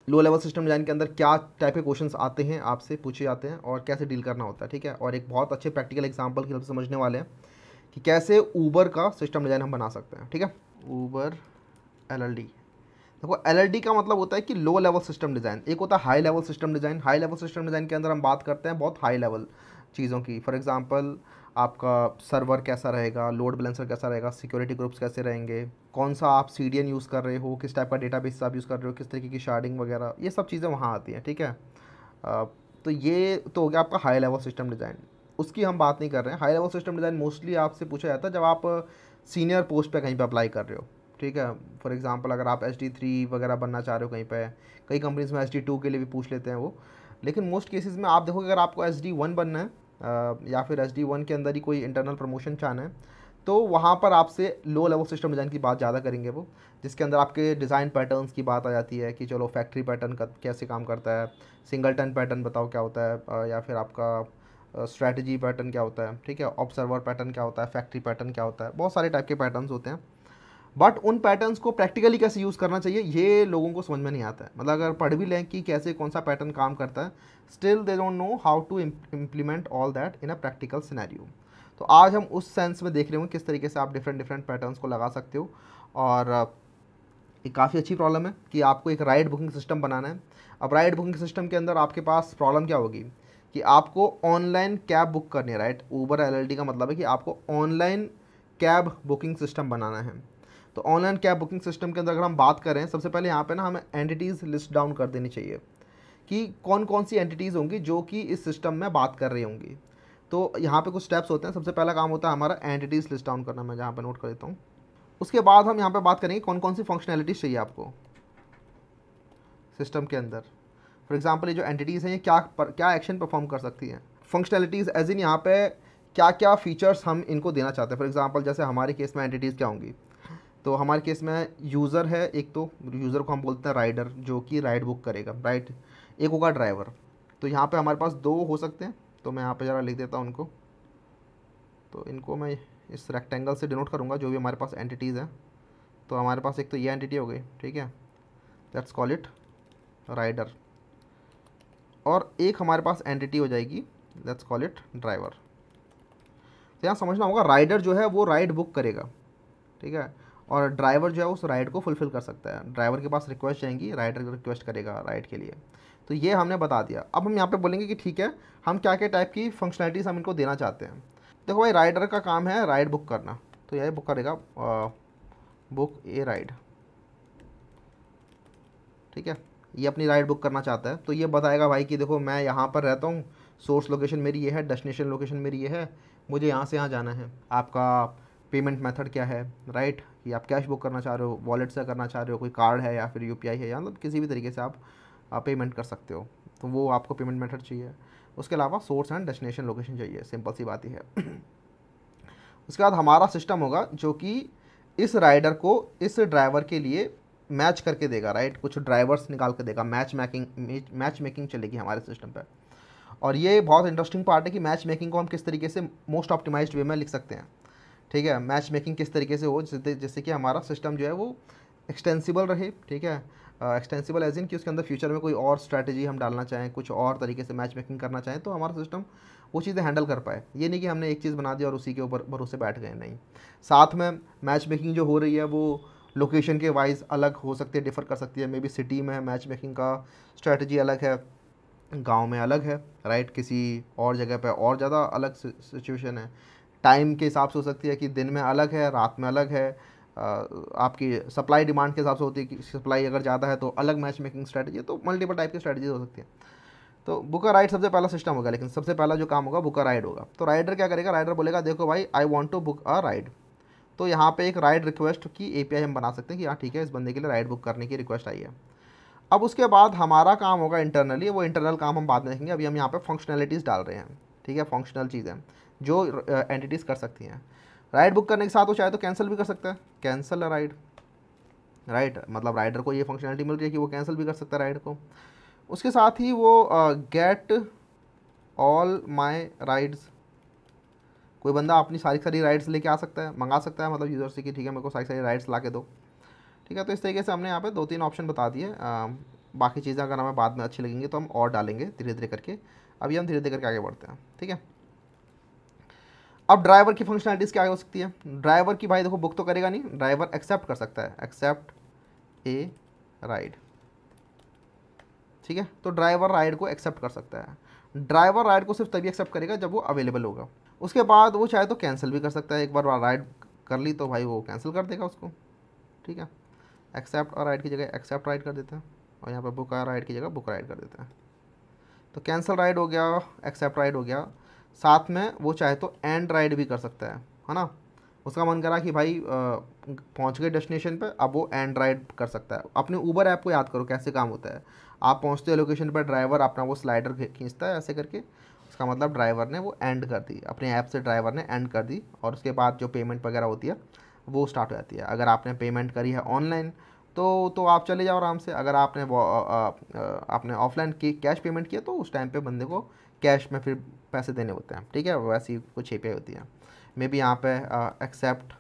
Low level system design के अंदर क्या टाइप के क्वेश्चंस आते हैं, आपसे पूछे जाते हैं और कैसे डील करना होता है, ठीक है। और एक बहुत अच्छे प्रैक्टिकल एग्जांपल की हेल्प से समझने वाले हैं कि कैसे ऊबर का सिस्टम डिज़ाइन हम बना सकते हैं, ठीक है। ऊबर LLD, देखो LLD का मतलब होता है कि लो लेवल सिस्टम डिज़ाइन, एक होता है high level system design. High level system design के अंदर हम बात करते हैं बहुत हाई लेवल चीज़ों की। फॉर एग्जांपल आपका सर्वर कैसा रहेगा, लोड बैलेंसर कैसा रहेगा, सिक्योरिटी ग्रुप्स कैसे रहेंगे, कौन सा आप CDN यूज़ कर रहे हो, किस टाइप का डेटाबेस आप यूज़ कर रहे हो, किस तरीके की शार्डिंग वगैरह, ये सब चीज़ें वहाँ आती हैं, ठीक है। तो ये तो हो गया आपका हाई लेवल सिस्टम डिज़ाइन, उसकी हम बात नहीं कर रहे हैं। High level system design mostly आपसे पूछा जाता है जब आप सीनियर पोस्ट पे कहीं पे अप्लाई कर रहे हो, ठीक है। फॉर एग्जांपल अगर आप SD3 वगैरह बनना चाह रहे हो कहीं पे, कई कंपनीज में SD2 के लिए भी पूछ लेते हैं वो। लेकिन मोस्ट केसेस में आप देखोगे अगर आपको SD1 बनना है या फिर SD1 के अंदर ही कोई इंटरनल प्रमोशन चाहना है, तो वहाँ पर आपसे लो लेवल सिस्टम डिज़ाइन की बात ज़्यादा करेंगे वो, जिसके अंदर आपके डिज़ाइन पैटर्न्स की बात आ जाती है कि चलो फैक्ट्री पैटर्न का कैसे काम करता है, सिंगलटन पैटर्न बताओ क्या होता है, या फिर आपका स्ट्रैटेजी पैटर्न क्या होता है, ठीक है, ऑब्जर्वर पैटर्न क्या होता है, फैक्ट्री पैटर्न क्या होता है, बहुत सारे टाइप के पैटर्न्स होते हैं। बट उन पैटर्न्स को प्रैक्टिकली कैसे यूज़ करना चाहिए ये लोगों को समझ में नहीं आता है। मतलब अगर पढ़ भी लें कि कैसे कौन सा पैटर्न काम करता है, still they don't know how to implement all that in a practical scenario. तो आज हम उस सेंस में देख रहे होंगे किस तरीके से आप डिफरेंट डिफरेंट पैटर्न्स को लगा सकते हो। और ये काफ़ी अच्छी प्रॉब्लम है कि आपको एक राइड बुकिंग सिस्टम बनाना है। अब राइड बुकिंग सिस्टम के अंदर आपके पास प्रॉब्लम क्या होगी कि आपको ऑनलाइन कैब बुक करनी है, राइट। ऊबर LLD का मतलब है कि आपको ऑनलाइन कैब बुकिंग सिस्टम बनाना है। तो ऑनलाइन कैब बुकिंग सिस्टम के अंदर अगर हम बात करें, सबसे पहले यहाँ पे ना हमें एंटिटीज़ लिस्ट डाउन कर देनी चाहिए कि कौन कौन सी एंटिटीज़ होंगी जो कि इस सिस्टम में बात कर रही होंगी। तो यहाँ पे कुछ स्टेप्स होते हैं। सबसे पहला काम होता है हमारा एंटिटीज़ लिस्ट डाउन करना, मैं जहाँ पे नोट कर देता हूँ। उसके बाद हम यहाँ पे बात करेंगे कौन कौन सी फंक्शनैलिटीज़ चाहिए आपको सिस्टम के अंदर। फॉर एग्जांपल ये जो एंटिटीज़ हैं ये क्या एक्शन परफॉर्म कर सकती हैं। फंक्शनैलिटीज़ एज इन यहाँ पे क्या क्या फीचर्स हम इनको देना चाहते हैं। फॉर एग्जांपल जैसे हमारे केस में एंटिटीज़ क्या होंगी, तो हमारे केस में यूज़र है एक, तो यूज़र को हम बोलते हैं राइडर जो कि राइड बुक करेगा, राइट। एक होगा ड्राइवर। तो यहाँ पे हमारे पास दो हो सकते हैं, तो मैं यहाँ पे ज़रा लिख देता हूँ उनको। तो इनको मैं इस रेक्टेंगल से डिनोट करूँगा जो भी हमारे पास एंटिटीज़ हैं। तो हमारे पास एक तो ये एंटिटी हो गई, ठीक है, लेट्स कॉल इट राइडर। और एक हमारे पास एंटिटी हो जाएगी, लेट्स कॉल इट ड्राइवर। तो यहाँ समझना होगा राइडर जो है वो राइड बुक करेगा, ठीक है, और ड्राइवर जो है उस राइड को फुलफ़िल कर सकता है। ड्राइवर के पास रिक्वेस्ट जाएंगी, राइडर रिक्वेस्ट करेगा राइड के लिए। तो ये हमने बता दिया। अब हम यहाँ पे बोलेंगे कि ठीक है हम क्या क्या टाइप की फंक्शनैलिटीज़ हम इनको देना चाहते हैं। देखो भाई राइडर का काम है राइड बुक करना, तो यह बुक करेगा बुक ए राइड, ठीक है। ये अपनी राइड बुक करना चाहता है, तो ये बताएगा भाई कि देखो मैं यहाँ पर रहता हूँ, सोर्स लोकेशन मेरी ये है, डेस्टिनेशन लोकेशन मेरी ये है, मुझे यहाँ से यहाँ जाना है। आपका पेमेंट मेथड क्या है, राइट, कि आप कैश बुक करना चाह रहे हो, वॉलेट से करना चाह रहे हो, कोई कार्ड है या फिर UPI है, या मतलब किसी भी तरीके से आप पेमेंट कर सकते हो, तो वो आपको पेमेंट मेथड चाहिए। उसके अलावा सोर्स एंड डेस्टिनेशन लोकेशन चाहिए, सिंपल सी बात ही है। उसके बाद हमारा सिस्टम होगा जो कि इस राइडर को इस ड्राइवर के लिए मैच करके देगा, राइट। कुछ ड्राइवर्स निकाल के देगा, मैच मेकिंग चलेगी हमारे सिस्टम पे। और ये बहुत इंटरेस्टिंग पार्ट है कि मैच मेकिंग को हम किस तरीके से मोस्ट ऑप्टिमाइज्ड वे में लिख सकते हैं, ठीक है। मैच मेकिंग किस तरीके से हो जिससे कि हमारा सिस्टम जो है वो एक्सटेंसिबल रहे, ठीक है। एक्सटेंसिबल एज इन कि उसके अंदर फ्यूचर में कोई और स्ट्रैटेजी हम डालना चाहें, कुछ और तरीके से मैच मेकिंग करना चाहें, तो हमारा सिस्टम वो चीज़ें हैंडल कर पाए। ये नहीं कि हमने एक चीज़ बना दी और उसी के ऊपर भरोसे बैठ गए, नहीं। साथ में मैच मेकिंग जो हो रही है वो लोकेशन के वाइज अलग हो सकती है, डिफ़र कर सकती है। मे बी सिटी में मैच मेकिंग का स्ट्रैटेजी अलग है, गांव में अलग है, राइट, किसी और जगह पे और ज़्यादा अलग सिचुएशन है। टाइम के हिसाब से हो सकती है कि दिन में अलग है, रात में अलग है। आपकी सप्लाई डिमांड के हिसाब से होती है कि सप्लाई अगर ज़्यादा है तो अलग मैच मेकिंग स्ट्रैटेजी है। तो मल्टीपल टाइप की स्ट्रैटेजी हो सकती है। तो बुका राइड सबसे पहला सिस्टम होगा, लेकिन सबसे पहला जो काम होगा बुका राइड होगा। तो राइडर क्या करेगा, राइडर बोलेगा देखो भाई I want to book a ride. तो यहाँ पे एक राइड रिक्वेस्ट की API हम बना सकते हैं कि हाँ ठीक है इस बंदे के लिए राइड बुक करने की रिक्वेस्ट आई है। अब उसके बाद हमारा काम होगा इंटरनली, वो इंटरनल काम हम बाद में देखेंगे। अभी हम यहाँ पे फंक्शनैलिटीज़ डाल रहे हैं, ठीक है, फंक्शनल चीज़ें जो एंटिटीज़ कर सकती हैं। राइड बुक करने के साथ वो चाहे तो कैंसिल भी कर सकता है, कैंसिल राइड, राइट। मतलब राइडर को ये फंक्शनैलिटी मिल रही है कि वो कैंसिल भी कर सकता है राइड को। उसके साथ ही वो गेट ऑल माई राइड्स, कोई बंदा अपनी सारी सारी राइड्स लेके आ सकता है, मंगा सकता है मतलब यूज़र से कि ठीक है मेरे को सारी सारी राइड्स ला के दो, ठीक है। तो इस तरीके से हमने यहाँ पे 2-3 ऑप्शन बता दिए। बाकी चीज़ें अगर हमें बाद में अच्छी लगेंगी तो हम और डालेंगे धीरे धीरे करके। अभी हम धीरे धीरे करके आगे बढ़ते हैं, ठीक है। अब ड्राइवर की फंक्शनलिटीज़ क्या हो सकती है। ड्राइवर की भाई देखो बुक तो करेगा नहीं, ड्राइवर एक्सेप्ट कर सकता है, एक्सेप्ट ए राइड, ठीक है। तो ड्राइवर राइड को एक्सेप्ट कर सकता है। ड्राइवर राइड को सिर्फ तभी एक्सेप्ट करेगा जब वो अवेलेबल होगा। उसके बाद वो चाहे तो कैंसिल भी कर सकता है, एक बार राइड कर ली तो भाई वो कैंसिल कर देगा उसको, ठीक है। एक्सेप्ट और राइड की जगह एक्सेप्ट राइड कर देते हैं, और यहाँ पर बुक राइड की जगह बुक राइड कर देते हैं। तो कैंसिल राइड हो गया, एक्सेप्ट राइड हो गया। साथ में वो चाहे तो एंड राइड भी कर सकता है ना। उसका मन करा कि भाई पहुंच गए डेस्टिनेशन पे, अब वो एंड राइड कर सकता है। अपने ऊबर ऐप को याद करो कैसे काम होता है। आप पहुंचते हो लोकेशन पर, ड्राइवर अपना वो स्लाइडर खींचता है ऐसे करके, उसका मतलब ड्राइवर ने वो एंड कर दी, अपने ऐप से ड्राइवर ने एंड कर दी, और उसके बाद जो पेमेंट वगैरह होती है वो स्टार्ट हो जाती है। अगर आपने पेमेंट करी है ऑनलाइन तो आप चले जाओ आराम से। अगर आपने ऑफलाइन की कैश पेमेंट किया तो उस टाइम पे बंदे को कैश में फिर पैसे देने होते हैं, ठीक है। वैसी कुछ API होती है। मे बी यहाँ पे एक्सेप्ट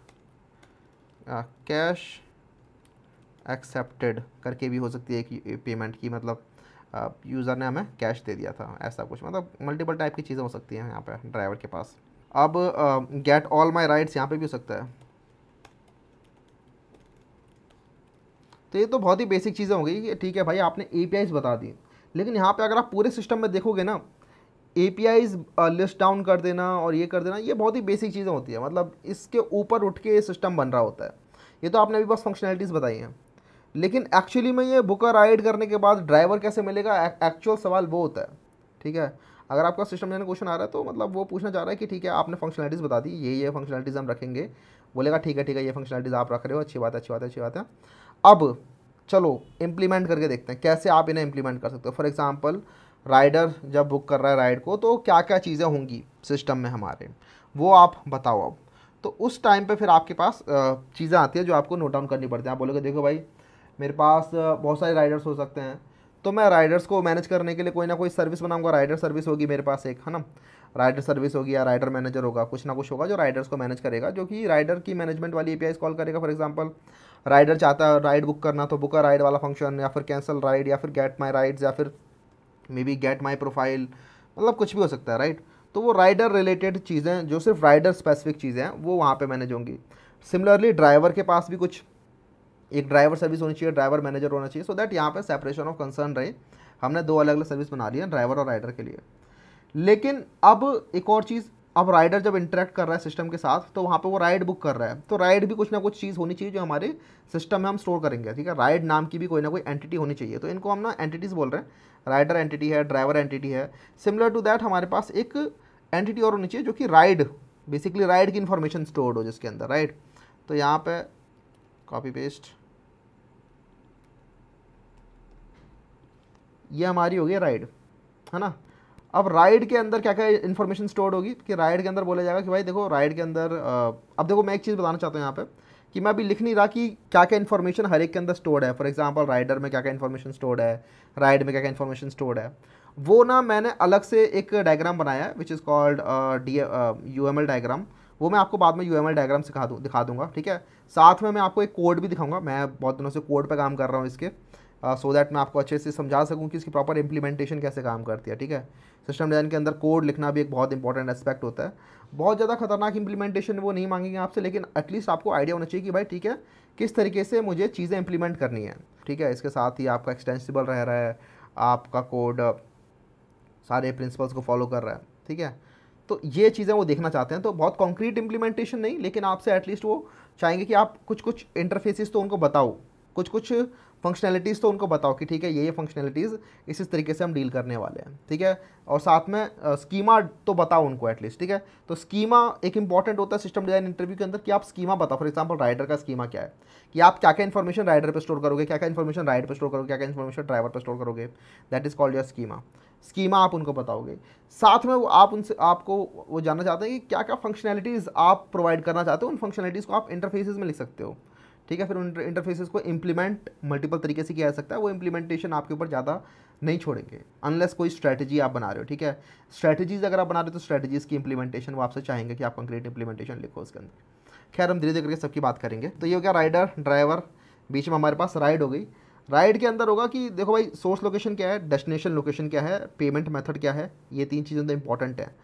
कैश एक्सेप्टेड करके भी हो सकती है कि पेमेंट की, मतलब यूज़र ने हमें कैश दे दिया था, ऐसा कुछ। मतलब मल्टीपल टाइप की चीज़ें हो सकती हैं यहाँ पे ड्राइवर के पास। अब गेट ऑल माई राइड्स यहाँ पे भी हो सकता है। तो ये तो बहुत ही बेसिक चीज़ें हो गई कि ठीक है भाई आपने APIs बता दी, लेकिन यहाँ पे अगर आप पूरे सिस्टम में देखोगे ना, APIs लिस्ट डाउन कर देना और ये कर देना, ये बहुत ही बेसिक चीज़ें होती है। मतलब इसके ऊपर उठ के सिस्टम बन रहा होता है। ये तो आपने अभी बस फंक्शनैलिटीज़ बताई हैं, लेकिन एक्चुअली में ये बुक राइड करने के बाद ड्राइवर कैसे मिलेगा, एक्चुअल सवाल वो होता है, ठीक है। अगर आपका सिस्टम में क्वेश्चन आ रहा है तो मतलब वो पूछना चाह रहा है कि ठीक है आपने फंक्शनैलिटीज़ बता दी, ये फंक्शनैलिटीज़ हम रखेंगे। बोलेगा ठीक है ये फंक्शनैलिटीज़ आप रख रहे हो, अच्छी बात है अच्छी बात है अच्छी बात है। अब चलो इम्प्लीमेंट करके देखते हैं कैसे आप इन्हें इम्प्लीमेंट कर सकते हो। फॉर एग्जांपल राइडर जब बुक कर रहा है राइड को, तो क्या क्या चीज़ें होंगी सिस्टम में हमारे, वो आप बताओ अब। तो उस टाइम पे फिर आपके पास चीज़ें आती है जो आपको नोट डाउन करनी पड़ती है। आप बोलोगे देखो भाई मेरे पास बहुत सारे राइडर्स हो सकते हैं, तो मैं राइडर्स को मैनेज करने के लिए कोई ना कोई सर्विस बनाऊंगा। राइडर सर्विस होगी मेरे पास एक, है ना। राइडर सर्विस होगी या राइडर मैनेजर होगा, कुछ ना कुछ होगा जो राइडर्स को मैनेज करेगा, जो कि राइडर की मैनेजमेंट वाली APIs कॉल करेगा। फॉर एग्जांपल राइडर चाहता है राइड बुक करना, तो बुक अ राइड वाला फंक्शन, या फिर कैंसिल राइड, या फिर गेट माई राइड्स, या फिर may be get my profile, मतलब कुछ भी हो सकता है, राइट। तो वो राइडर रिलेटेड चीज़ें जो सिर्फ राइडर स्पेसिफिक चीज़ें हैं वो वहाँ पे मैनेज होंगी। सिमिलरली ड्राइवर के पास भी कुछ एक ड्राइवर सर्विस होनी चाहिए, ड्राइवर मैनेजर होना चाहिए, सो दैट यहाँ पे सेपरेशन ऑफ कंसर्न रहे। हमने दो अलग अलग सर्विस बना ली है ड्राइवर और राइडर के लिए। लेकिन अब एक और चीज़, अब राइडर जब इंटरेक्ट कर रहा है सिस्टम के साथ, तो वहाँ पे वो राइड बुक कर रहा है, तो राइड भी कुछ ना कुछ चीज़ होनी चाहिए जो हमारे सिस्टम में हम स्टोर करेंगे, ठीक है। राइड नाम की भी कोई ना कोई एंटिटी होनी चाहिए, तो इनको हम ना एंटिटीज़ बोल रहे हैं। राइडर एंटिटी है, ड्राइवर एंटिटी है। सिमिलर टू दैट हमारे पास एक एंटिटी और होनी चाहिए जो कि राइड, बेसिकली राइड की इन्फॉर्मेशन स्टोर्ड हो जिसके अंदर, राइट। तो यहाँ पे कॉपी पेस्ट, ये हमारी हो गई राइड, है ना। अब राइड के अंदर क्या क्या इन्फॉर्मेशन स्टोर्ड होगी कि राइड के अंदर बोला जाएगा कि भाई देखो राइड के अंदर अब देखो मैं एक चीज़ बताना चाहता हूँ यहाँ पे कि मैं अभी लिख नहीं रहा कि क्या क्या इन्फॉर्मेशन हर एक के अंदर स्टोर्ड है। फॉर एग्जांपल राइडर में क्या क्या इन्फॉर्मेशन स्टोर्ड है, राइड में क्या क्या इन्फॉर्मेशन स्टोर्ड है, वो ना मैंने अलग से एक डायग्राम बनाया है which is called UML diagram. वो मैं आपको बाद में UML डायग्राम दिखा दूंगा, ठीक है। साथ में मैं आपको एक कोड भी दिखाऊंगा, मैं बहुत दिनों से कोड पे काम कर रहा हूँ इसके, सो दैट मैं आपको अच्छे से समझा सकूँ कि इसकी प्रॉपर इंप्लीमेंटेशन कैसे काम करती है, ठीक है। सिस्टम डिज़ाइन के अंदर कोड लिखना भी एक बहुत इंपॉर्टेंट एस्पेक्ट होता है। बहुत ज़्यादा खतरनाक इंप्लीमेंटेशन वो नहीं मांगेंगे आपसे, लेकिन एटलीस्ट आपको आइडिया होना चाहिए कि भाई ठीक है किस तरीके से मुझे चीज़ें इंप्लीमेंट करनी है, ठीक है। इसके साथ ही आपका एक्सटेंसिबल रह रहा है, आपका कोड सारे प्रिंसिपल्स को फॉलो कर रहा है, ठीक है। तो ये चीज़ें वो देखना चाहते हैं, तो बहुत कॉन्क्रीट इंप्लीमेंटेशन नहीं, लेकिन आपसे एटलीस्ट वो चाहेंगे कि आप कुछ कुछ इंटरफेसेस तो उनको बताओ, कुछ कुछ फंक्शनैलिटीज़ तो उनको बताओ कि ठीक है ये फंक्शनैलिटीज़ इस तरीके से हम डील करने वाले हैं, ठीक है। और साथ में स्कीमा तो बताओ उनको एटलीस्ट, ठीक है। तो स्कीमा एक इंपॉर्टेंट होता है सिस्टम डिज़ाइन इंटरव्यू के अंदर कि आप स्कीमा बताओ। फॉर एग्जांपल राइडर का स्कीमा क्या है, कि आप क्या क्या इन्फॉर्मेशन राइडर पे स्टोर करोगे, क्या क्या इन्फॉर्मेशन राइड पे स्टोर करोगे, क्या क्या इन्फॉर्मेशन ड्राइवर पे स्टोर करोगे, that is called your schema. Schema आप उनको बताओगे। साथ में वो आप उनसे आपको वो जानना चाहते हैं कि क्या क्या फंक्शनैलिटीज़ आप प्रोवाइड करना चाहते हो, उन फंक्शनैलिटीज़ को आप इंटरफेसेस में लिख सकते हो, ठीक है। फिर उन इंटरफेसेस को इंप्लीमेंट मल्टीपल तरीके से किया जा सकता है, वो इंप्लीमेंटेशन आपके ऊपर ज़्यादा नहीं छोड़ेंगे अनलेस कोई स्ट्रैटेजी आप बना रहे हो, ठीक है। स्ट्रैटेजीज अगर आप बना रहे हो तो स्ट्रैटेजीज़ की इंप्लीमेंटेशन वो आपसे चाहेंगे कि आप कंक्रीट इंप्लीमेंटेशन लिखो उसके अंदर। खैर हम धीरे धीरे करके सबकी बात करेंगे। तो ये हो गया राइडर ड्राइवर, बीच में हमारे पास राइड हो गई। राइड के अंदर होगा कि देखो भाई सोर्स लोकेशन क्या है, डेस्टिनेशन लोकेशन क्या है, पेमेंट मेथड क्या है, ये 3 चीज़ें तो इंपॉर्टेंट है।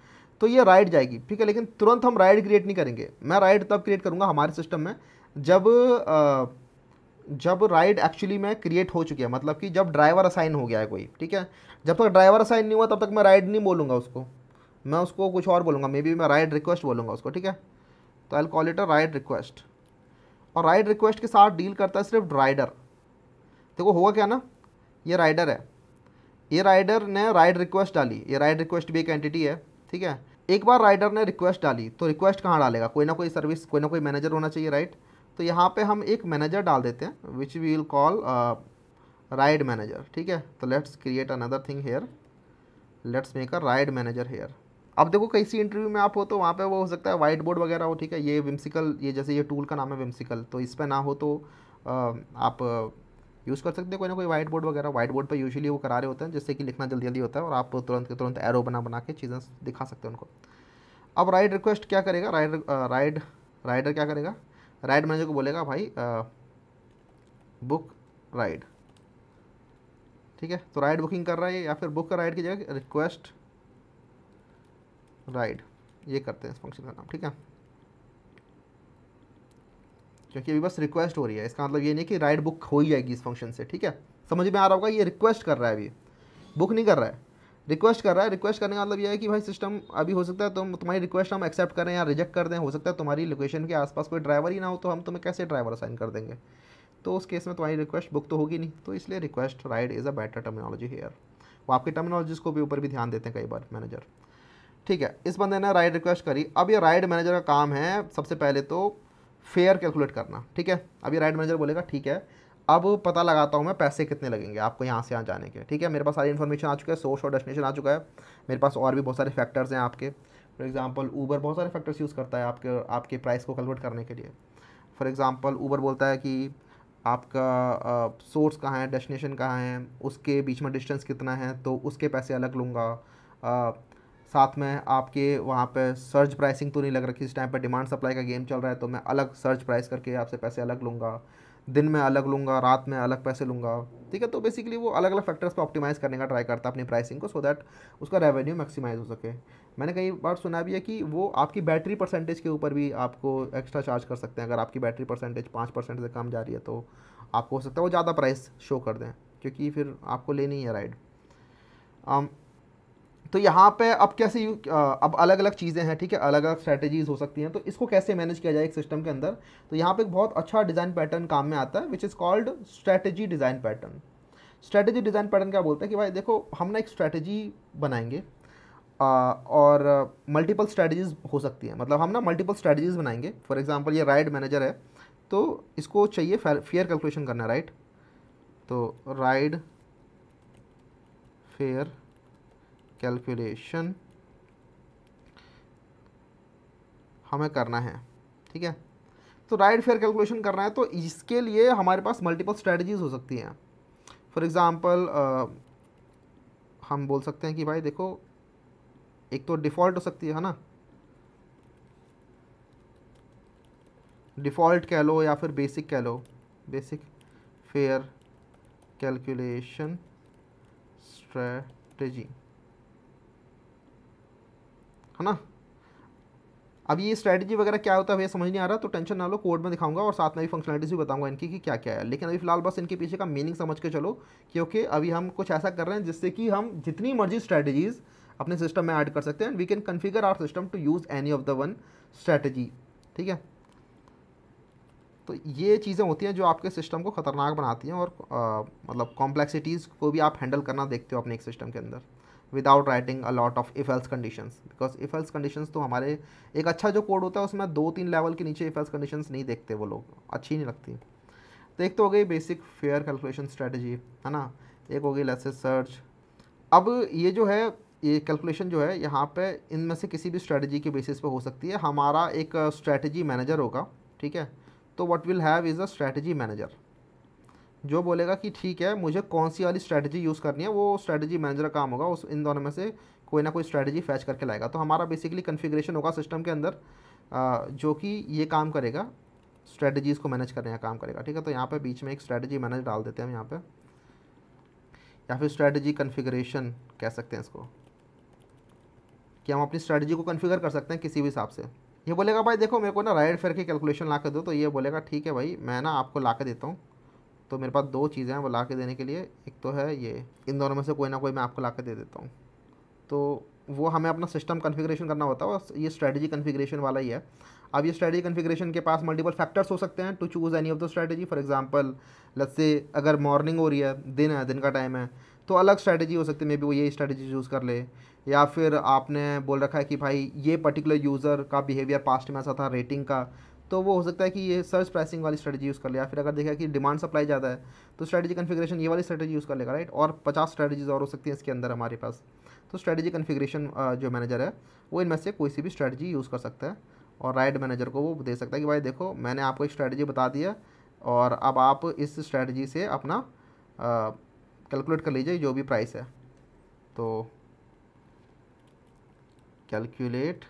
तो ये राइड जाएगी, ठीक है। लेकिन तुरंत हम राइड क्रिएट नहीं करेंगे। मैं राइड तब क्रिएट करूँगा हमारे सिस्टम में जब जब राइड एक्चुअली में क्रिएट हो चुकी है, मतलब कि जब ड्राइवर असाइन हो गया है कोई, ठीक है। जब तक ड्राइवर असाइन नहीं हुआ तब तक मैं राइड नहीं बोलूँगा उसको, मैं उसको कुछ और बोलूँगा, मे बी मैं राइड रिक्वेस्ट बोलूँगा उसको, ठीक है। तो I call it a ride request. और राइड रिक्वेस्ट के साथ डील करता है सिर्फ राइडर। देखो होगा क्या ना, ये राइडर है, ये राइडर ने राइड रिक्वेस्ट डाली, ये राइड रिक्वेस्ट भी एक एंटिटी है, ठीक है। एक बार राइडर ने रिक्वेस्ट डाली तो रिक्वेस्ट कहाँ डालेगा, कोई ना कोई सर्विस, कोई ना कोई मैनेजर होना चाहिए, राइट। तो यहाँ पे हम एक मैनेजर डाल देते हैं which we will call ride manager, ठीक है। तो let's create another thing here, let's make a ride manager here. अब देखो किसी इंटरव्यू में आप हो तो वहाँ पे वो हो सकता है वाइट बोर्ड वगैरह हो, ठीक है। ये विम्सिकल, ये जैसे ये टूल का नाम है विम्सिकल, तो इस पर ना हो तो आप यूज़ कर सकते हैं कोई ना कोई वाइट बोर्ड वगैरह। वाइट बोर्ड पर यूजुअली वो करा रहे होते हैं जिससे कि लिखना जल्दी जल्दी होता है और आप तुरंत के तुरंत एरो बना बना के चीज़ें दिखा सकते हैं उनको। अब राइड रिक्वेस्ट क्या करेगा, राइडर क्या करेगा, राइड मैनेजर को बोलेगा भाई बुक राइड, ठीक है। तो राइड बुकिंग कर रहा है या फिर बुक का राइड की जगह रिक्वेस्ट राइड, ये करते हैं इस फंक्शन का नाम, ठीक है। क्योंकि अभी बस रिक्वेस्ट हो रही है, इसका मतलब ये नहीं कि राइड बुक हो ही जाएगी इस फंक्शन से, ठीक है। समझ में आ रहा होगा, ये रिक्वेस्ट कर रहा है, अभी बुक नहीं कर रहा है, रिक्वेस्ट कर रहा है। रिक्वेस्ट करने का मतलब ये है कि भाई सिस्टम अभी हो सकता है तुम्हारी रिक्वेस्ट हम एक्सेप्ट करें या रिजेक्ट कर दें, हो सकता है तुम्हारी लोकेशन के आसपास कोई ड्राइवर ही ना हो तो हम तुम्हें कैसे ड्राइवर असाइन कर देंगे, तो उस केस में तुम्हारी रिक्वेस्ट बुक तो होगी नहीं। तो इसलिए request ride is a better terminology here. वो आपकी टर्मिनोलॉजीज को भी ऊपर भी ध्यान देते हैं कई बार मैनेजर, ठीक है। इस बंदे ने राइड रिक्वेस्ट करी। अब ये राइड मैनेजर का काम है सबसे पहले तो फेयर कैलकुलेट करना, ठीक है। अब ये राइड मैनेजर बोलेगा ठीक है, अब पता लगाता हूँ मैं पैसे कितने लगेंगे आपको यहाँ से यहाँ जाने के, ठीक है। मेरे पास सारी इन्फॉर्मेशन आ चुका है, सोर्स और डेस्टिनेशन आ चुका है, मेरे पास और भी बहुत सारे फैक्टर्स हैं आपके। फॉर एग्जांपल ऊबर बहुत सारे फैक्टर्स यूज़ करता है आपके प्राइस को कैलकुलेट करने के लिए। फॉर एग्जांपल ऊबर बोलता है कि आपका सोर्स कहाँ है, डेस्टिनेशन कहाँ है, उसके बीच में डिस्टेंस कितना है, तो उसके पैसे अलग लूँगा। साथ में आपके वहाँ पे सर्च प्राइसिंग तो नहीं लग रखी, इस टाइम पर डिमांड सप्लाई का गेम चल रहा है, तो मैं अलग सर्च प्राइस करके आपसे पैसे अलग लूँगा, दिन में अलग लूँगा, रात में अलग पैसे लूँगा, ठीक है। तो बेसिकली वो अलग अलग फैक्टर्स पे ऑप्टिमाइज़ करने का ट्राई करता है अपनी प्राइसिंग को, सो दैट उसका रेवेन्यू मैक्सिमाइज हो सके। मैंने कई बार सुना भी है कि वो आपकी बैटरी परसेंटेज के ऊपर भी आपको एक्स्ट्रा चार्ज कर सकते हैं। अगर आपकी बैटरी परसेंटेज 5% से कम जा रही है तो आपको हो सकता है वो ज़्यादा प्राइस शो कर दें, क्योंकि फिर आपको लेनी है राइड। तो यहाँ पे अब कैसे अब अलग अलग चीज़ें हैं, ठीक है, अलग अलग स्ट्रैटेजीज़ हो सकती हैं, तो इसको कैसे मैनेज किया जाए एक सिस्टम के अंदर। तो यहाँ पे एक बहुत अच्छा डिज़ाइन पैटर्न काम में आता है which is called strategy design pattern. Strategy design pattern क्या बोलते हैं कि भाई देखो हम ना एक स्ट्रैटेजी बनाएंगे और मल्टीपल स्ट्रैटेजीज़ हो सकती हैं, मतलब हम ना मल्टीपल स्ट्रैटेजीज़ बनाएंगे। फॉर एग्जांपल ये राइड मैनेजर है तो इसको चाहिए फेयर कैलकुलेशन करना, राइट। तो राइड फेयर कैलकुलेशन हमें करना है, ठीक है। तो राइड फेयर कैलकुलेशन करना है तो इसके लिए हमारे पास मल्टीपल स्ट्रैटेजीज हो सकती हैं। फॉर एग्जांपल हम बोल सकते हैं कि भाई देखो एक तो डिफ़ॉल्ट हो सकती है ना, डिफ़ॉल्ट कह लो या फिर बेसिक कह लो, बेसिक फेयर कैलकुलेशन स्ट्रैटेजी, है ना। अब ये स्ट्रैटेजी वगैरह क्या होता है भैया समझ नहीं आ रहा तो टेंशन ना लो, कोड में दिखाऊंगा और साथ में भी फंक्शनलिटीज भी बताऊंगा इनकी कि क्या क्या है। लेकिन अभी फिलहाल बस इनके पीछे का मीनिंग समझ के चलो, क्योंकि अभी हम कुछ ऐसा कर रहे हैं जिससे कि हम जितनी मर्जी स्ट्रैटेजीज अपने सिस्टम में ऐड कर सकते हैं and we can configure our system to use any of the one strategy, ठीक है। तो ये चीज़ें होती हैं जो आपके सिस्टम को ख़तरनाक बनाती हैं और मतलब कॉम्प्लेक्सिटीज़ को भी आप हैंडल करना देखते हो अपने एक सिस्टम के अंदर without writing a lot of if else conditions, because if else conditions तो हमारे एक अच्छा जो कोड होता है उसमें 2-3 लेवल के नीचे इफ एल्स कंडीशंस नहीं देखते वो लोग, अच्छी नहीं लगती। तो एक तो हो गई बेसिक फेयर कैलकुलेशन स्ट्रेटजी, है ना, एक हो गई लेट्स से सर्च। अब ये जो है ये कैलकुलेशन जो है यहाँ पे इनमें से किसी भी स्ट्रेटजी के बेसिस पे हो सकती है। हमारा एक स्ट्रेटजी मैनेजर होगा, ठीक है। तो what will have is a strategy manager जो बोलेगा कि ठीक है मुझे कौन सी वाली स्ट्रैटेजी यूज़ करनी है, वो स्ट्रैटेजी मैनेजर का काम होगा उस इन दोनों में से कोई ना कोई स्ट्रैटेजी फैच करके लाएगा। तो हमारा बेसिकली कन्फिग्रेशन होगा सिस्टम के अंदर जो कि ये काम करेगा स्ट्रेटजीज़ को मैनेज करने का काम करेगा, ठीक है। तो यहाँ पे बीच में एक स्ट्रेटजी मैनेज डाल देते हैं हम यहाँ पे, या फिर स्ट्रेटजी कॉन्फ़िगरेशन कह सकते हैं इसको, कि हम अपनी स्ट्रेटजी को कॉन्फ़िगर कर सकते हैं किसी भी हिसाब से। ये बोलेगा भाई देखो मेरे को ना राइट फेयर की कैलकुलेशन ला के दो, तो ये बोलेगा ठीक है भाई मैं ना आपको ला के देता हूँ। तो मेरे पास दो चीज़ें हैं वो ला के देने के लिए, एक तो है ये, इन दोनों में से कोई ना कोई मैं आपको ला के दे देता हूँ। तो वो हमें अपना सिस्टम कॉन्फ़िगरेशन करना होता है, और ये स्ट्रेटजी कॉन्फ़िगरेशन वाला ही है। अब ये स्ट्रेटजी कॉन्फ़िगरेशन के पास मल्टीपल फैक्टर्स हो सकते हैं to choose any of the strategy. For example let's say अगर मॉर्निंग हो रही है, दिन है, दिन का टाइम है, तो अलग स्ट्रेटजी हो सकती है, मे बी वो ये स्ट्रेटजी चूज़ कर ले। या फिर आपने बोल रखा है कि भाई ये पर्टिकुलर यूज़र का बिहेवियर पास्ट में ऐसा था रेटिंग का, तो वो हो सकता है कि ये सर्च प्राइसिंग वाली स्ट्रेटजी यूज़ कर ले। या फिर अगर देखा कि डिमांड सप्लाई ज़्यादा है तो स्ट्रेटजी कॉन्फ़िगरेशन ये वाली स्ट्रेटजी यूज़ कर लेगा, राइट। और 50 स्ट्रेटजीज और हो सकती है इसके अंदर हमारे पास। तो स्ट्रेटजी कॉन्फ़िगरेशन जो मैनेजर है वो इनमें से कोई सी भी स्ट्रेटजी यूज़ कर सकता है, और राइट मैनेजर को वो दे सकता है कि भाई देखो मैंने आपको एक स्ट्रेटजी बता दी है, और अब आप इस स्ट्रेटजी से अपना कैलकुलेट कर लीजिए जो भी प्राइस है। तो कैलकुलेट,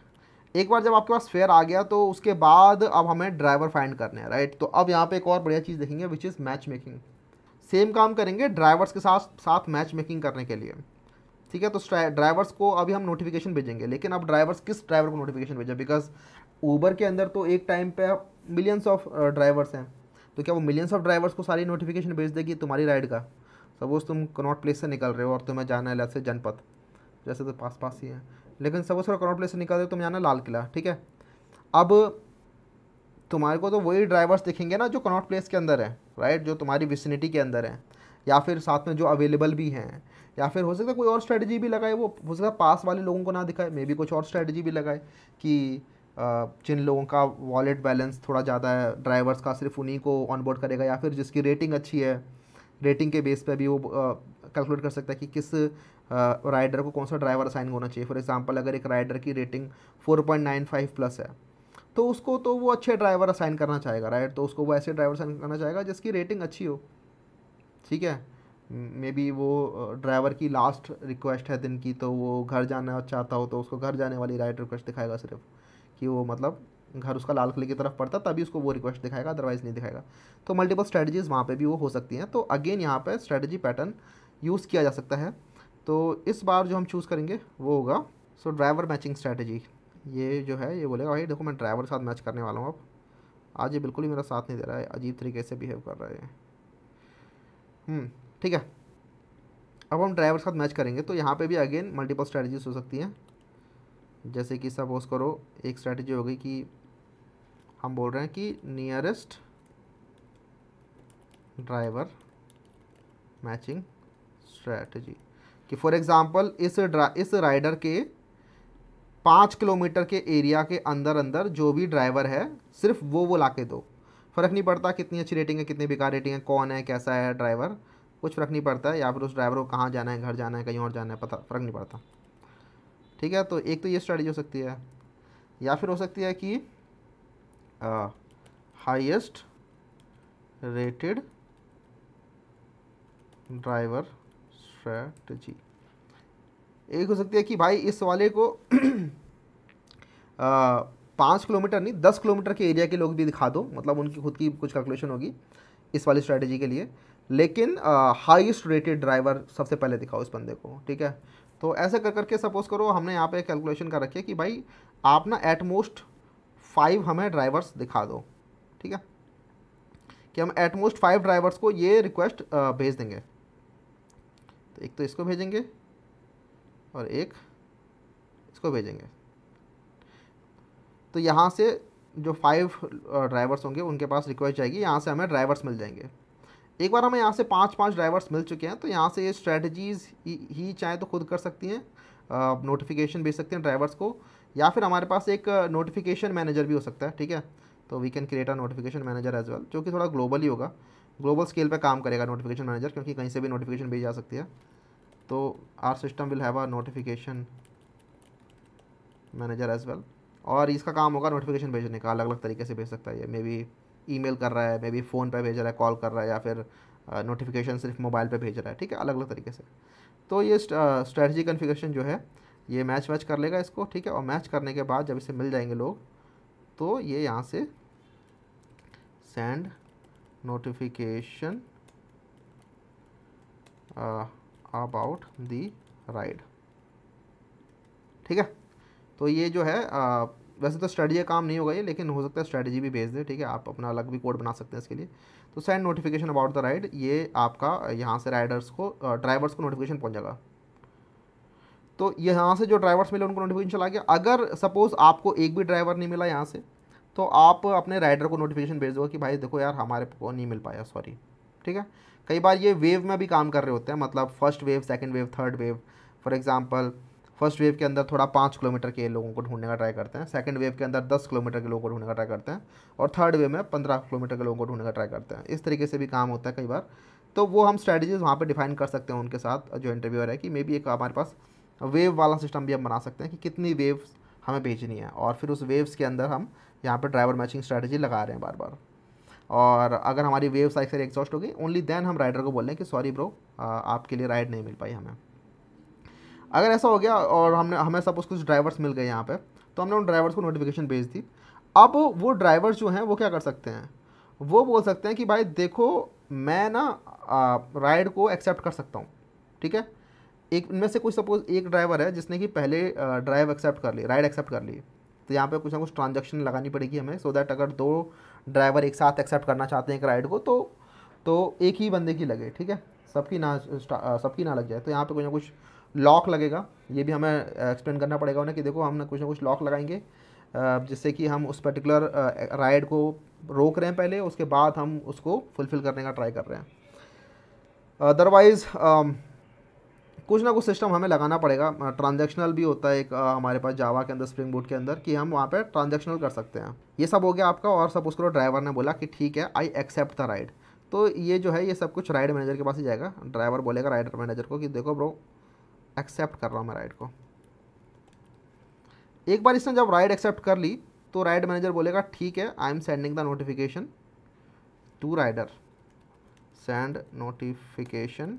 एक बार जब आपके पास फेयर आ गया तो उसके बाद अब हमें ड्राइवर फाइंड करने हैं, राइट। तो अब यहाँ पे एक और बढ़िया चीज़ देखेंगे which is match making. Same काम करेंगे ड्राइवर्स के साथ साथ मैच मेकिंग करने के लिए, ठीक है। तो ड्राइवर्स को अभी हम नोटिफिकेशन भेजेंगे, लेकिन अब ड्राइवर्स किस ड्राइवर को नोटिफिकेशन भेजें, बिकॉज ऊबर के अंदर तो एक टाइम पे मिलियंस ऑफ ड्राइवर्स हैं। तो क्या वो मिलियंस ऑफ ड्राइवर्स को सारी नोटिफिकेशन भेज देगी तुम्हारी राइड का? सपोज़ तुम कनॉट प्लेस से निकल रहे हो और तुम्हें जाना है जैसे जनपथ, जैसे तो पास पास ही है, लेकिन सपोज थोड़ा कनॉट प्लेस से निकल रहे हो तुम जाना लाल किला, ठीक है। अब तुम्हारे को तो वही ड्राइवर्स दिखेंगे ना जो कनॉट प्लेस के अंदर है, राइट, जो तुम्हारी विसिनिटी के अंदर है, या फिर साथ में जो अवेलेबल भी हैं। या फिर हो सकता है कोई और स्ट्रेटजी भी लगाए, वो हो सकता है पास वाले लोगों को ना दिखाए, मे बी कुछ और स्ट्रेटजी भी लगाए कि जिन लोगों का वॉलेट बैलेंस थोड़ा ज़्यादा है ड्राइवर्स का, सिर्फ उन्हीं को ऑनबोर्ड करेगा, या फिर जिसकी रेटिंग अच्छी है, रेटिंग के बेस पे भी वो कैलकुलेट कर सकता है कि किस राइडर को कौन सा ड्राइवर असाइन होना चाहिए। फॉर एग्जांपल अगर एक राइडर की रेटिंग 4.95 प्लस है तो उसको तो वो अच्छे ड्राइवर असाइन करना चाहेगा, राइट। तो उसको वो ऐसे ड्राइवर असाइन करना चाहेगा जिसकी रेटिंग अच्छी हो, ठीक है। मे बी वो ड्राइवर की लास्ट रिक्वेस्ट है दिन की, तो वो घर जाना चाहता हो तो उसको घर जाने वाली राइड रिक्वेस्ट दिखाएगा सिर्फ, कि वो मतलब घर उसका लाल किले की तरफ पड़ता तभी उसको वो रिक्वेस्ट दिखाएगा, अदरवाइज़ नहीं दिखाएगा। तो मल्टीपल स्ट्रेटजीज़ वहाँ पे भी वो हो सकती हैं। तो अगेन यहाँ पे स्ट्रेटजी पैटर्न यूज़ किया जा सकता है। तो इस बार जो हम चूज़ करेंगे वो होगा सो ड्राइवर मैचिंग स्ट्रेटजी। ये जो है ये बोलेगा भाई देखो मैं ड्राइवर के साथ मैच करने वाला हूँ। अब आज ये बिल्कुल ही मेरा साथ नहीं दे रहा है, अजीब तरीके से बिहेव कर रहा है। ठीक है, अब हम ड्राइवर के साथ मैच करेंगे तो यहाँ पे भी अगेन मल्टीपल स्ट्रेटजीज हो सकती हैं। जैसे कि सपोज करो एक स्ट्रेटजी हो गई कि हम बोल रहे हैं कि नियरेस्ट ड्राइवर मैचिंग स्ट्रेटजी, कि फॉर एग्जांपल इस राइडर के 5 किलोमीटर के एरिया के अंदर अंदर जो भी ड्राइवर है सिर्फ वो ला के दो। फ़र्क नहीं पड़ता कितनी अच्छी रेटिंग है कितनी बेकार रेटिंग है, कौन है कैसा है ड्राइवर, कुछ फ़र्क नहीं पड़ता है। या फिर उस ड्राइवर को कहाँ जाना है, घर जाना है, कहीं और जाना है, पता फ़र्क नहीं पड़ता, ठीक है। तो एक तो ये स्ट्रेटजी हो सकती है, या फिर हो सकती है कि हाईएस्ट रेटेड ड्राइवर स्ट्रेटजी। एक हो सकती है कि भाई इस वाले को 5 किलोमीटर नहीं 10 किलोमीटर के एरिया के लोग भी दिखा दो, मतलब उनकी खुद की कुछ कैलकुलेशन होगी इस वाली स्ट्रेटजी के लिए, लेकिन हाईएस्ट रेटेड ड्राइवर सबसे पहले दिखाओ इस बंदे को, ठीक है। तो ऐसे कर करके सपोज करो हमने यहाँ पे कैलकुलेशन कर रखी है कि भाई आप ना एटमोस्ट 5 हमें ड्राइवर्स दिखा दो, ठीक है, कि हम एटमोस्ट 5 ड्राइवर्स को ये रिक्वेस्ट भेज देंगे। तो एक तो इसको भेजेंगे और एक इसको भेजेंगे। तो यहाँ से जो 5 ड्राइवर्स होंगे उनके पास रिक्वेस्ट जाएगी, यहाँ से हमें ड्राइवर्स मिल जाएंगे। एक बार हमें यहाँ से 5 ड्राइवर्स मिल चुके हैं तो यहाँ से ये स्ट्रेटजीज़ ही चाहे तो खुद कर सकती हैं, नोटिफिकेशन भेज सकते हैं ड्राइवर्स को, या फिर हमारे पास एक नोटिफिकेशन मैनेजर भी हो सकता है, ठीक है। तो we can create a notification manager as well, जो कि थोड़ा ग्लोबल ही होगा, ग्लोबल स्केल पे काम करेगा नोटिफिकेशन मैनेजर, क्योंकि कहीं से भी नोटिफिकेशन भेजी जा सकती है। तो our system will have a notification manager as well, और इसका काम होगा नोटिफिकेशन भेजने का, अलग अलग तरीके से भेज सकता है ये, मे बी ईमेल कर रहा है, मे बी फ़ोन पे भेज रहा है, कॉल कर रहा है, या फिर नोटिफिकेशन सिर्फ मोबाइल पे भेज रहा है, ठीक है, अलग अलग तरीके से। तो ये स्ट्रेटजी कॉन्फ़िगरेशन जो है ये मैच कर लेगा इसको, ठीक है। और मैच करने के बाद जब इसे मिल जाएंगे लोग तो ये यहाँ से send notification about the ride. ठीक है, तो ये जो है वैसे तो स्ट्रेटजी का काम नहीं होगा ये, लेकिन हो सकता है स्ट्रेटजी भी भेज दे। ठीक है, आप अपना अलग भी कोड बना सकते हैं इसके लिए। तो send notification about the ride, ये आपका यहाँ से राइडर्स को ड्राइवर्स को नोटिफिकेशन पहुँच जाएगा। तो यहाँ से जो ड्राइवर्स मिले उनको नोटिफिकेशन चला गया। अगर सपोज़ आपको एक भी ड्राइवर नहीं मिला यहाँ से, तो आप अपने राइडर को नोटिफिकेशन भेज दो कि भाई देखो यार हमारे को नहीं मिल पाया, सॉरी। ठीक है, कई बार ये वेव में भी काम कर रहे होते हैं, मतलब first wave, second wave, third wave. For example first wave के अंदर थोड़ा 5 किलोमीटर के लोगों को ढूंढने का ट्राई करते हैं, सेकंड वेव के अंदर 10 किलोमीटर के लोगों को ढूंढने का ट्राई करते हैं, और थर्ड वेव में 15 किलोमीटर के लोगों को ढूंढने का ट्राई करते हैं। इस तरीके से भी काम होता है कई बार। तो वो हम स्ट्रैटेजीज वहाँ पर डिफाइन कर सकते हैं उनके साथ जो इंटरव्यूअर है, कि मे बी एक हमारे पास वेव वाला सिस्टम भी हम बना सकते हैं कि कितनी वेव्स हमें भेजनी है, और फिर उस वेव्स के अंदर हम यहाँ पर ड्राइवर मैचिंग स्ट्रैटेजी लगा रहे हैं बार बार। और अगर हमारी वेव साइज से एग्जॉस्ट हो गई, ओनली देन हम राइडर को बोल रहे हैं कि सॉरी ब्रो, आपके लिए राइड नहीं मिल पाई हमें। अगर ऐसा हो गया और हमें सपोज कुछ ड्राइवर्स मिल गए यहाँ पे, तो हमने उन ड्राइवर्स को नोटिफिकेशन भेज दी। अब वो ड्राइवर्स जो हैं वो क्या कर सकते हैं, वो बोल सकते हैं कि भाई देखो मैं ना राइड को एक्सेप्ट कर सकता हूँ। ठीक है, एक इनमें से कुछ सपोज एक ड्राइवर है जिसने कि पहले ड्राइव एक्सेप्ट कर ली, राइड एक्सेप्ट कर ली, तो यहाँ पे कुछ ना कुछ ट्रांजैक्शन लगानी पड़ेगी हमें, सो दैट अगर 2 ड्राइवर एक साथ एक्सेप्ट करना चाहते हैं एक राइड को, तो एक ही बंदे की लगे। ठीक है, सबकी ना लग जाए। तो यहाँ पे कुछ ना कुछ लॉक लगेगा, ये भी हमें एक्सप्लेन करना पड़ेगा उन्हें कि देखो हमने कुछ ना कुछ लॉक लगाएंगे जिससे कि हम उस पर्टिकुलर राइड को रोक रहे हैं पहले, उसके बाद हम उसको फुलफ़िल करने का ट्राई कर रहे हैं। अदरवाइज़ कुछ ना कुछ सिस्टम हमें लगाना पड़ेगा। ट्रांजैक्शनल भी होता है एक हमारे पास जावा के अंदर, स्प्रिंग बूट के अंदर, कि हम वहाँ पे ट्रांजैक्शनल कर सकते हैं। ये सब हो गया आपका। और सब उसको ड्राइवर ने बोला कि ठीक है आई एक्सेप्ट द राइड, तो ये जो है ये सब कुछ राइड मैनेजर के पास ही जाएगा। ड्राइवर बोलेगा राइडर मैनेजर को कि देखो ब्रो एक्सेप्ट कर रहा हूँ मैं राइड को। एक बार इसने जब राइड एक्सेप्ट कर ली, तो राइड मैनेजर बोलेगा ठीक है I am sending the notification to rider, send notification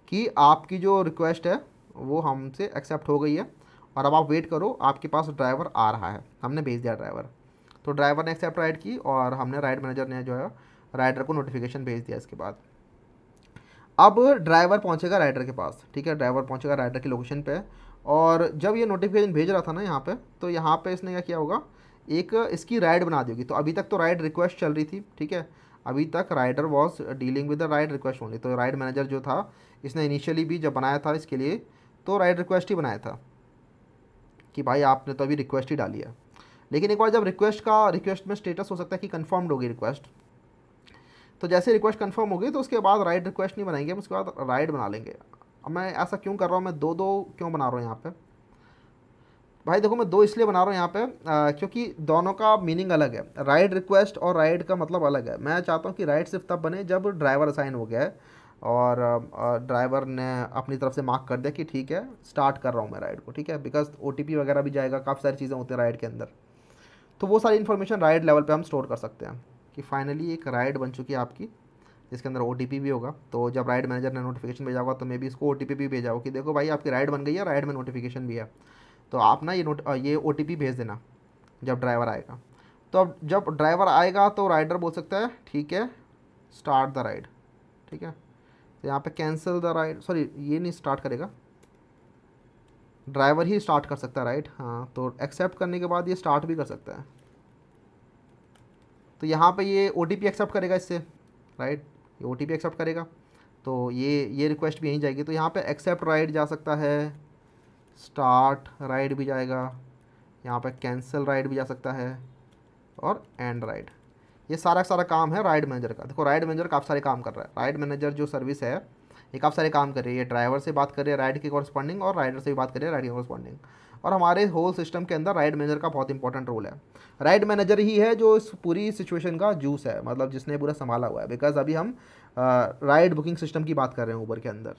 कि आपकी जो रिक्वेस्ट है वो हमसे एक्सेप्ट हो गई है, और अब आप वेट करो, आपके पास ड्राइवर आ रहा है। हमने भेज दिया ड्राइवर, तो ड्राइवर ने एक्सेप्ट राइड की, और हमने राइड मैनेजर ने जो है राइडर को नोटिफिकेशन भेज दिया। इसके बाद अब ड्राइवर पहुंचेगा राइडर के पास। ठीक है, ड्राइवर पहुंचेगा राइडर की लोकेशन पे, और जब ये नोटिफिकेशन भेज रहा था ना यहाँ पे, तो यहाँ पे इसने क्या किया होगा, एक इसकी राइड बना दी होगी। तो अभी तक तो राइड रिक्वेस्ट चल रही थी। ठीक है, अभी तक rider was dealing with the ride request only. तो राइड मैनेजर जो था, इसने इनिशियली भी जब बनाया था इसके लिए, तो राइड रिक्वेस्ट ही बनाया था कि भाई आपने तो अभी रिक्वेस्ट ही डाली है। लेकिन एक बार जब रिक्वेस्ट में स्टेटस हो सकता है कि कन्फर्म्ड होगी रिक्वेस्ट, तो जैसे रिक्वेस्ट कन्फर्म होगी तो उसके बाद राइड रिक्वेस्ट नहीं बनाएंगे, हम उसके बाद राइड बना लेंगे। अब मैं ऐसा क्यों कर रहा हूँ, मैं दो क्यों बना रहा हूँ यहाँ पे भाई? देखो मैं 2 इसलिए बना रहा हूँ यहाँ पे क्योंकि दोनों का मीनिंग अलग है। राइड रिक्वेस्ट और राइड का मतलब अलग है। मैं चाहता हूँ कि राइड सिर्फ तब बने जब ड्राइवर असाइन हो गया है और ड्राइवर ने अपनी तरफ से मार्क कर दिया कि ठीक है स्टार्ट कर रहा हूँ मैं राइड को। ठीक है, बिकॉज OTP वगैरह भी जाएगा, काफ़ी सारी चीज़ें होती हैं राइड के अंदर, तो वो सारी इन्फॉर्मेशन राइड लेवल पे हम स्टोर कर सकते हैं कि फाइनली एक राइड बन चुकी है आपकी, जिसके अंदर OTP भी होगा। तो जब राइड मैनेजर ने नोटिफिकेशन भेजा होगा तो मे बी इसको OTP भी भेजा होगा कि देखो भाई आपकी राइड बन गई है, राइड में नोटिफिकेशन भी है, तो आप ना ये OTP भेज देना जब ड्राइवर आएगा। तो अब जब ड्राइवर आएगा तो राइडर बोल सकता है ठीक है स्टार्ट द राइड। ठीक है, तो यहाँ पे कैंसिल द राइड, सॉरी ये नहीं स्टार्ट करेगा, ड्राइवर ही स्टार्ट कर सकता है राइड। हाँ, तो एक्सेप्ट करने के बाद ये स्टार्ट भी कर सकता है। तो यहाँ पे ये OTP एक्सेप्ट करेगा इससे, राइट, ये OTP एक्सेप्ट करेगा, तो ये रिक्वेस्ट भी यहीं जाएगी। तो यहाँ पे एक्सेप्ट राइड जा सकता है, स्टार्ट राइड भी जाएगा, यहाँ पे कैंसिल राइड भी जा सकता है, और एंड राइड। ये सारा काम है राइड मैनेजर का। देखो राइड मैनेजर काफ़ी सारे काम कर रहा है। राइड मैनेजर जो सर्विस है ये काफ़ी सारे काम कर रही है। ड्राइवर से बात कर रही है राइड के कॉरस्पॉन्डिंग, और राइडर से भी बात कर रही है राइड के कॉरस्पॉन्डिंग। और हमारे होल सिस्टम के अंदर राइड मैनेजर का बहुत इंपॉर्टेंट रोल है। राइड मैनेजर ही है जो इस पूरी सिचुएशन का जूस है, मतलब जिसने पूरा संभाला हुआ है। बिकॉज अभी हम राइड बुकिंग सिस्टम की बात कर रहे हैं ऊबर के अंदर।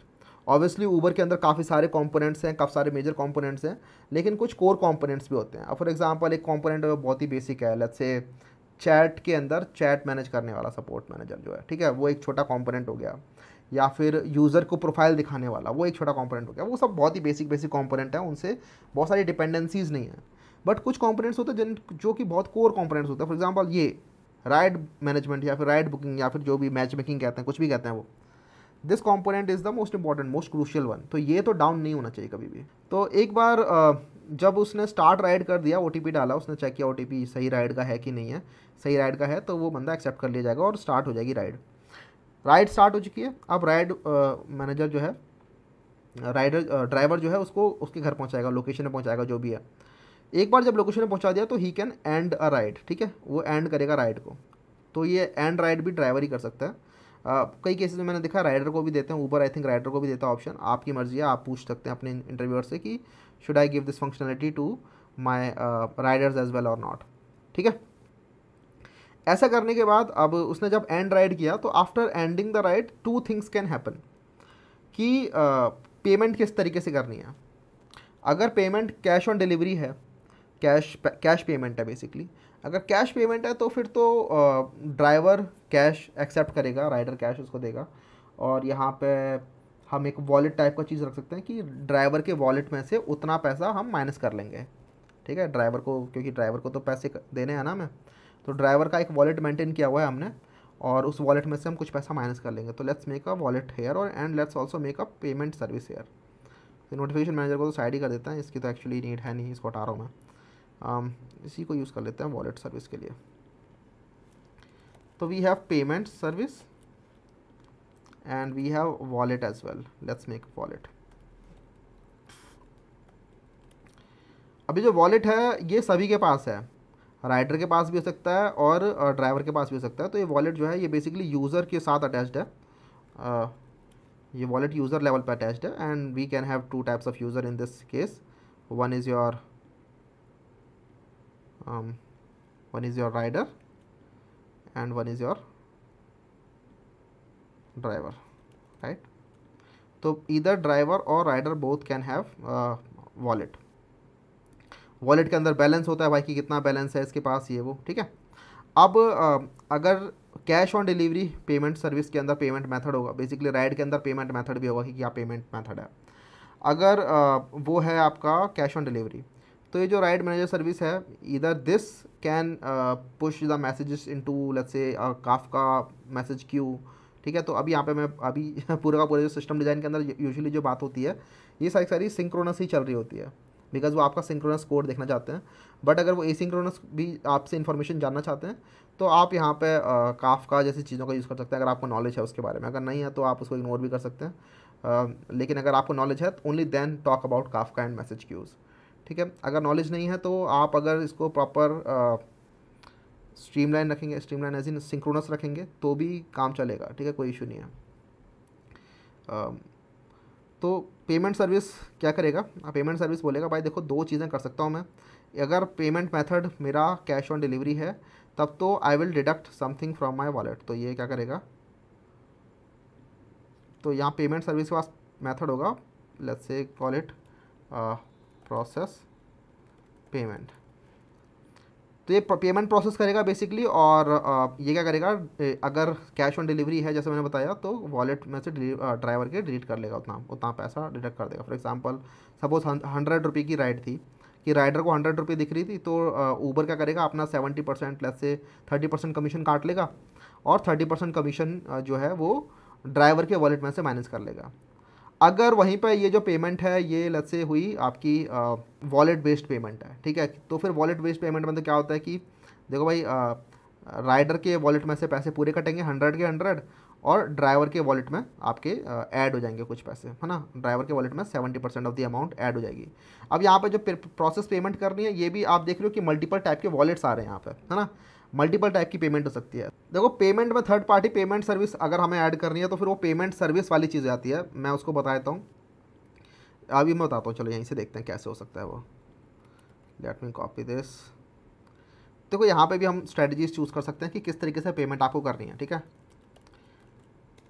ऑब्वियसली ऊबर के अंदर काफ़ी सारे कंपोनेंट्स हैं, काफ़ी सारे मेजर कंपोनेंट्स हैं, लेकिन कुछ कोर कंपोनेंट्स भी होते हैं। अब फॉर एग्जांपल एक कंपोनेंट बहुत ही बेसिक है, लेट्स से चैट के अंदर चैट मैनेज करने वाला सपोर्ट मैनेजर जो है, ठीक है, वो एक छोटा कंपोनेंट हो गया। या फिर यूज़र को प्रोफाइल दिखाने वाला, वो एक छोटा कंपोनेंट हो गया। वो सब बहुत ही बेसिक कंपोनेंट है, उनसे बहुत सारी डिपेंडेंसीज नहीं है। बट कुछ कंपोनेंट्स होते हैं जो कि बहुत कोर कंपोनेंट्स होते हैं। फॉर एग्जांपल ये राइड मैनेजमेंट या फिर राइड बुकिंग या फिर जो भी मैच मेकिंग कहते हैं, कुछ भी कहते हैं वो, this component is the most important, most crucial one. तो ये तो डाउन नहीं होना चाहिए कभी भी। तो एक बार जब उसने स्टार्ट राइड कर दिया, OTP डाला, उसने चेक किया OTP सही राइड का है कि नहीं है, सही राइड का है तो वो बंदा एक्सेप्ट कर लिया जाएगा और स्टार्ट हो जाएगी राइड। राइड स्टार्ट हो चुकी है। अब राइड मैनेजर जो है, राइडर ड्राइवर जो है उसको उसके घर पहुंचाएगा, लोकेशन में पहुंचाएगा जो भी है। एक बार जब लोकेशन में पहुंचा दिया तो he can and a ride, ठीक है, वो एंड करेगा राइड को। तो ये एंड राइड भी ड्राइवर ही कर सकता है। कई केसेस में मैंने देखा राइडर को भी देते हैं, ऊबर आई थिंक राइडर को भी देता है ऑप्शन। आपकी मर्जी है, आप पूछ सकते हैं अपने इंटरव्यूअर से कि should I give this functionality to my riders as well और नॉट, ठीक है। ऐसा करने के बाद अब उसने जब एंड राइड किया तो after ending the ride 2 things can happen कि पेमेंट किस तरीके से करनी है। अगर पेमेंट कैश ऑन डिलीवरी है, कैश पेमेंट है बेसिकली, अगर कैश पेमेंट है तो फिर तो ड्राइवर कैश एक्सेप्ट करेगा, राइडर कैश उसको देगा। और यहाँ पे हम एक वॉलेट टाइप का चीज़ रख सकते हैं कि ड्राइवर के वॉलेट में से उतना पैसा हम माइनस कर लेंगे, ठीक है, ड्राइवर को, क्योंकि ड्राइवर को तो पैसे देने हैं ना हमें। तो ड्राइवर का एक वॉलेट मेंटेन किया हुआ है हमने और उस वॉलेट में से हम कुछ पैसा माइनस कर लेंगे। तो let's make a wallet here और and let's also make a payment service here. तो नोटिफिकेशन मैनेजर को तो साइड ही कर देते हैं, इसकी तो एक्चुअली नीड है नहीं, इसको हटा रहा हूँ मैं। इसी को यूज़ कर लेते हैं वॉलेट सर्विस के लिए। तो we have payment service and we have wallet as well. Let's make wallet. अभी जो वॉलेट है ये सभी के पास है, राइडर के पास भी हो सकता है और ड्राइवर के पास भी हो सकता है। तो ये वॉलेट जो है ये बेसिकली यूज़र के साथ अटैच्ड है, ये वॉलेट यूज़र लेवल पर अटैच्ड है। And we can have 2 types of user in this case, one is your rider and one is your driver, right. तो इधर ड्राइवर और rider both can have wallet. Wallet के अंदर balance होता है भाई कि कितना बैलेंस है इसके पास, ये वो, ठीक है। अब अगर cash on delivery payment service के अंदर पेमेंट मेथड होगा, बेसिकली राइड के अंदर पेमेंट मेथड भी होगा कि क्या पेमेंट मेथड है। अगर वो है आपका कैश ऑन डिलीवरी, तो ये जो राइड मैनेजर सर्विस है, इधर this can push the messages into let's say Kafka message queue, ठीक है। तो अभी यहाँ पे मैं अभी पूरा का पूरा जो सिस्टम डिज़ाइन के अंदर यूजुअली जो बात होती है ये सारी सिंक्रोनस ही चल रही होती है, बिकॉज वो आपका सिंक्रोनस कोड देखना चाहते हैं। बट अगर वो एसिंक्रोनस भी आपसे इन्फॉर्मेशन जानना चाहते हैं तो आप यहाँ पे काफका जैसी चीज़ों का यूज़ कर सकते हैं, अगर आपको नॉलेज है उसके बारे में। अगर नहीं है तो आप उसको इग्नोर भी कर सकते हैं, लेकिन अगर आपको नॉलेज है तो only then talk about Kafka and message queues, ठीक है। अगर नॉलेज नहीं है तो आप अगर इसको प्रॉपर स्ट्रीमलाइन रखेंगे, स्ट्रीमलाइन एज इन सिंक्रोनस रखेंगे तो भी काम चलेगा, ठीक है, कोई इशू नहीं है। तो पेमेंट सर्विस क्या करेगा, पेमेंट सर्विस बोलेगा भाई देखो 2 चीज़ें कर सकता हूँ मैं। अगर पेमेंट मेथड मेरा कैश ऑन डिलीवरी है तब तो I will deduct something from my wallet. तो ये क्या करेगा, तो यहाँ पेमेंट सर्विस के पास मेथड होगा, let's say call it process payment. तो ये पेमेंट प्रोसेस करेगा बेसिकली, और ये क्या करेगा, अगर कैश ऑन डिलीवरी है जैसे मैंने बताया तो वॉलेट में से ड्राइवर के डिलीट कर लेगा, उतना पैसा डिडक्ट कर देगा। फॉर एग्जांपल सपोज 100 रुपये की राइड थी, कि राइडर को 100 रुपये दिख रही थी, तो ऊबर क्या करेगा, अपना 70% लेट्स से 30% कमीशन काट लेगा और 30% कमीशन जो है वो ड्राइवर के वॉलेट में से माइनस कर लेगा। अगर वहीं पर ये जो पेमेंट है ये लेट्स से हुई आपकी वॉलेट बेस्ड पेमेंट है, ठीक है, तो फिर वॉलेट बेस्ड पेमेंट में तो क्या होता है कि देखो भाई राइडर के वॉलेट में से पैसे पूरे कटेंगे 100 के 100 और ड्राइवर के वॉलेट में आपके ऐड हो जाएंगे कुछ पैसे, है ना। ड्राइवर के वॉलेट में 70% ऑफ द अमाउंट ऐड हो जाएगी। अब यहाँ पे जो प्रोसेस पेमेंट करनी है ये भी आप देख रहे हो कि मल्टीपल टाइप के वॉलेट्स आ रहे हैं यहाँ पे, है ना, मल्टीपल टाइप की पेमेंट हो सकती है। देखो पेमेंट में थर्ड पार्टी पेमेंट सर्विस अगर हमें ऐड करनी है तो फिर वो पेमेंट सर्विस वाली चीज़ आती है, मैं उसको बता देता हूँ, अभी मैं बताता हूँ, चलो यहीं से देखते हैं कैसे हो सकता है वो। Let me copy this. देखो यहाँ पे भी हम स्ट्रेटजीज चूज़ कर सकते हैं कि किस तरीके से पेमेंट आपको करनी है, ठीक है।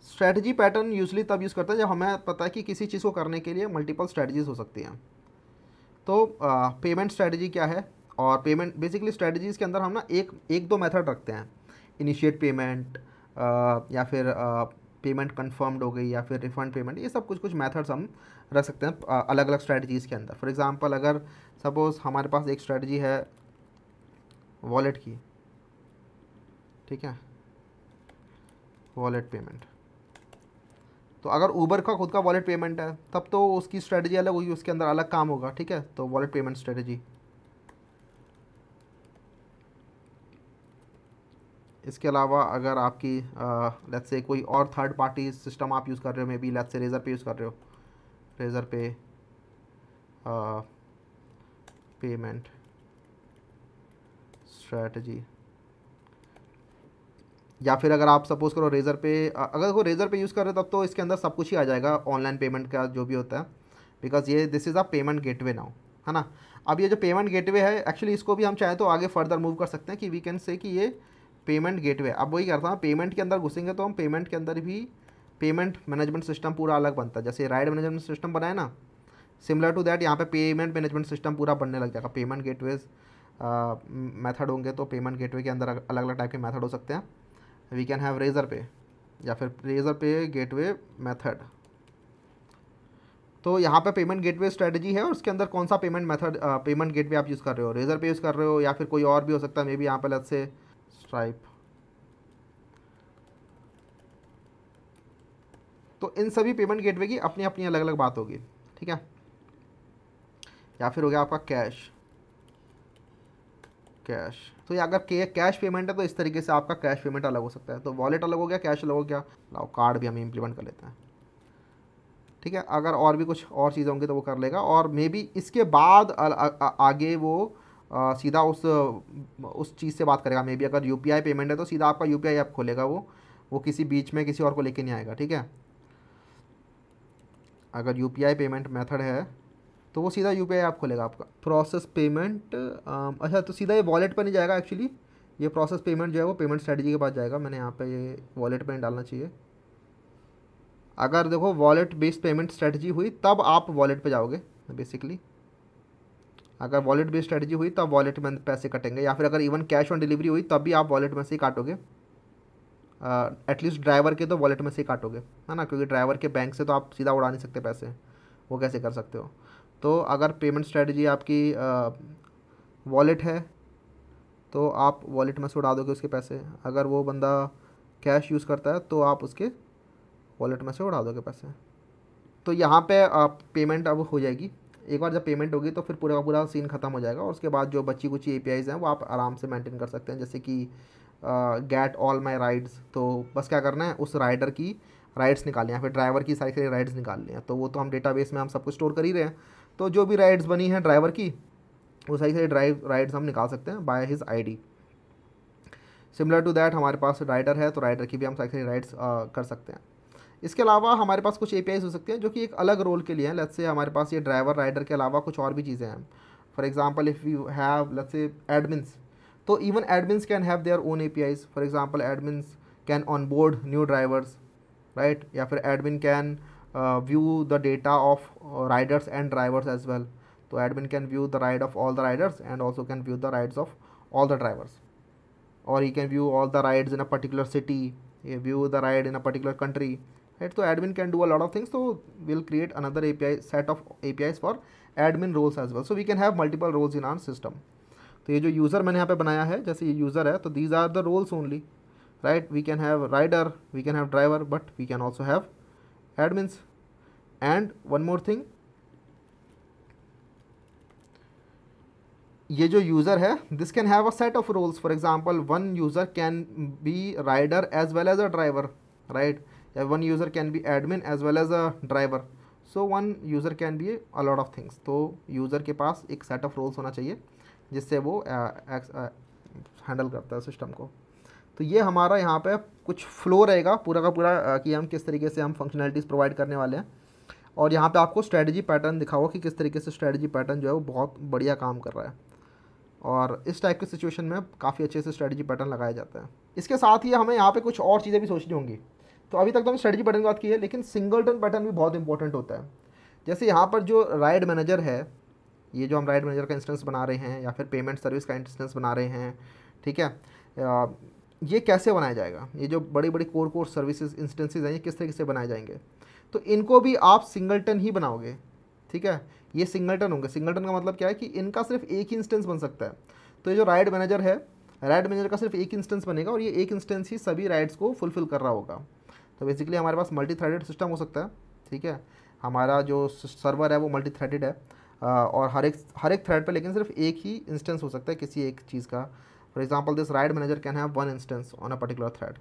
स्ट्रेटजी पैटर्न यूजली तब यूज़ करते हैं जब हमें पता है कि किसी चीज़ को करने के लिए मल्टीपल स्ट्रेटजीज हो सकती हैं। तो पेमेंट स्ट्रेटजी क्या है, और पेमेंट बेसिकली स्ट्रेटजीज़ के अंदर हम ना एक दो मेथड रखते हैं, इनिशिएट पेमेंट या फिर पेमेंट कंफर्म्ड हो गई या फिर रिफंड पेमेंट, ये सब कुछ मेथड्स हम रख सकते हैं अलग अलग स्ट्रेटजीज़ के अंदर। फॉर एग्जांपल अगर सपोज़ हमारे पास एक स्ट्रेटजी है वॉलेट की, ठीक है, वॉलेट पेमेंट। तो अगर ऊबर का खुद का वॉलेट पेमेंट है तब तो उसकी स्ट्रेटजी अलग होगी, उसके अंदर अलग काम होगा, ठीक है। तो वॉलेट पेमेंट स्ट्रेटजी। इसके अलावा अगर आपकी लेट्स से कोई और थर्ड पार्टी सिस्टम आप यूज़ कर रहे हो, maybe let's say Razorpay use कर रहे हो, रेज़र पे पेमेंट स्ट्रेटजी, या फिर अगर आप सपोज़ करो रेज़र पे, अगर वो रेज़र पे यूज़ कर रहे हो तब तो इसके अंदर सब कुछ ही आ जाएगा, ऑनलाइन पेमेंट का जो भी होता है, बिकॉज ये this is a payment gateway now, है ना। अब ये जो पेमेंट गेटवे है एक्चुअली इसको भी हम चाहें तो आगे फर्दर मूव कर सकते हैं कि वी कैन से कि ये पेमेंट गेटवे। अब वही करता हूँ, पेमेंट के अंदर घुसेंगे तो हम पेमेंट के अंदर भी पेमेंट मैनेजमेंट सिस्टम पूरा अलग बनता है, जैसे राइड मैनेजमेंट सिस्टम बनाए ना, सिमिलर टू दैट यहाँ पे पेमेंट मैनेजमेंट सिस्टम पूरा बनने लग जाएगा। पेमेंट गेटवेज मेथड होंगे तो पेमेंट गेटवे के अंदर अलग अलग टाइप के मेथड हो सकते हैं। वी कैन हैव रेज़र पे या फिर रेज़र पे गेटवे मेथड। तो यहाँ पे पेमेंट गेटवे स्ट्रेटजी है और उसके अंदर कौन सा पेमेंट मेथड पेमेंट गेटवे आप यूज़ कर रहे हो, रेज़र पे यूज़ कर रहे हो या फिर कोई और भी हो सकता है, मे बी यहाँ पे लेट्स से स्ट्राइप। तो इन सभी पेमेंट गेटवे की अपनी अपनी अलग अलग बात होगी, ठीक है। या फिर हो गया आपका कैश, कैश। तो ये अगर कैश पेमेंट है तो इस तरीके से आपका कैश पेमेंट अलग हो सकता है। तो वॉलेट अलग हो गया, कैश अलग हो गया, लाओ कार्ड भी हम इम्प्लीमेंट कर लेते हैं, ठीक है। अगर और भी कुछ और चीज़ें होंगी तो वो कर लेगा, और मे बी इसके बाद आगे वो सीधा उस चीज़ से बात करेगा। मे बी अगर यूपीआई पेमेंट है तो सीधा आपका यूपीआई ऐप खोलेगा वो किसी बीच में किसी और को लेके नहीं आएगा, ठीक है। अगर यूपीआई पेमेंट मेथड है तो वो सीधा यूपीआई ऐप खोलेगा आपका। प्रोसेस पेमेंट, अच्छा तो सीधा ये वॉलेट पर नहीं जाएगा एक्चुअली, ये प्रोसेस पेमेंट जो है वो पेमेंट स्ट्रेटजी के पास जाएगा। मैंने यहाँ पे ये वॉलेट पे नहीं डालना चाहिए। अगर देखो वॉलेट बेस्ड पेमेंट स्ट्रेटजी हुई तब आप वॉलेट पे जाओगे बेसिकली, अगर वॉलेट बेस्ड स्ट्रेटजी हुई तब वॉलेट में पैसे कटेंगे, या फिर अगर इवन कैश ऑन डिलीवरी हुई तब भी आप वॉलेट में से ही काटोगे, एटलीस्ट ड्राइवर के तो वॉलेट में से ही काटोगे, है ना, क्योंकि ड्राइवर के बैंक से तो आप सीधा उड़ा नहीं सकते पैसे, वो कैसे कर सकते हो। तो अगर पेमेंट स्ट्रेटजी आपकी वॉलेट है तो आप वॉलेट में से उड़ा दोगे उसके पैसे, अगर वो बंदा कैश यूज़ करता है तो आप उसके वॉलेट में से उड़ा दोगे पैसे। तो यहाँ पे आप पेमेंट अब हो जाएगी। एक बार जब पेमेंट होगी तो फिर पूरा का पूरा सीन ख़त्म हो जाएगा, और उसके बाद जो बची कुछ एपीआईज़ हैं वो आप आराम से मेंटेन कर सकते हैं, जैसे कि गेट ऑल माई राइड्स। तो बस क्या करना है, उस राइडर की राइड्स निकालनी है, फिर ड्राइवर की सारी राइड्स निकालनी है। तो वो तो हम डेटाबेस में हम सब कुछ स्टोर कर ही रहे हैं, तो जो भी राइड्स बनी हैं ड्राइवर की वो सारी राइड्स हम निकाल सकते हैं by his ID. Similar to that हमारे पास राइडर है तो राइडर की भी हम सारी राइड्स कर सकते हैं। इसके अलावा हमारे पास कुछ एपीआईज हो सकते हैं जो कि एक अलग रोल के लिए हैं। लेट्स से हमारे पास ये ड्राइवर राइडर के अलावा कुछ और भी चीज़ें हैं। For example if you have let's say admins, तो even admins can have their own APIs. For example admins can on board new drivers, right, या फिर admin can view the data of riders and drivers as well. तो admin can view the ride of all the riders and also can view the rides of all the drivers, or he can view all the rides in a particular city, view the ride in a particular country, right? So admin can do a lot of things. So we'll create another API set of APIs for admin roles as well, so we can have multiple roles in our system. तो ये जो user मैंने यहाँ पे बनाया है, जैसे ये यूज़र है तो these are the roles only, right? We can have rider, we can have driver, but we can also have admins. And one more thing, ये जो यूज़र है this can have a set of roles. For example one user can be rider as well as a driver, right, या one user can be admin as well as a driver. So one user can be a lot of things. तो user के पास एक set of roles होना चाहिए जिससे वो handle करता है सिस्टम को। तो ये हमारा यहाँ पे कुछ फ्लो रहेगा पूरा का पूरा कि हम किस तरीके से हम फंक्शनैलिटीज़ प्रोवाइड करने वाले हैं, और यहाँ पे आपको स्ट्रेटजी पैटर्न दिखा हुआ कि किस तरीके से स्ट्रेटजी पैटर्न जो है वो बहुत बढ़िया काम कर रहा है, और इस टाइप के सिचुएशन में काफ़ी अच्छे से स्ट्रेटजी पैटर्न लगाया जाता है। इसके साथ ही हमें यहाँ पे कुछ और चीज़ें भी सोचनी होंगी। तो अभी तक तो हमने स्ट्रेटजी पैटर्न की बात की है, लेकिन सिंगलटन पैटर्न भी बहुत इंपॉर्टेंट होता है। जैसे यहाँ पर जो राइड मैनेजर है, ये जो हम राइड मैनेजर का इंस्टेंस बना रहे हैं या फिर पेमेंट सर्विस का इंस्टेंस बना रहे हैं, ठीक है, ये कैसे बनाया जाएगा, ये जो बड़ी बड़ी कोर सर्विसेज इंस्टेंसेज हैं ये किस तरीके से बनाए जाएंगे। तो इनको भी आप सिंगलटन ही बनाओगे, ठीक है, ये सिंगलटन होंगे। सिंगलटन का मतलब क्या है कि इनका सिर्फ एक ही इंस्टेंस बन सकता है। तो ये जो राइड मैनेजर है, राइड मैनेजर का सिर्फ एक इंस्टेंस बनेगा और ये एक इंस्टेंस ही सभी राइड्स को फुलफिल कर रहा होगा। तो बेसिकली हमारे पास मल्टी थ्रेडेड सिस्टम हो सकता है, ठीक है। हमारा जो सर्वर है वो मल्टी थ्रेडेड है और हर एक थ्रेड पे लेकिन सिर्फ एक ही इंस्टेंस हो सकता है किसी एक चीज़ का। For example this ride manager can have one instance on a particular thread,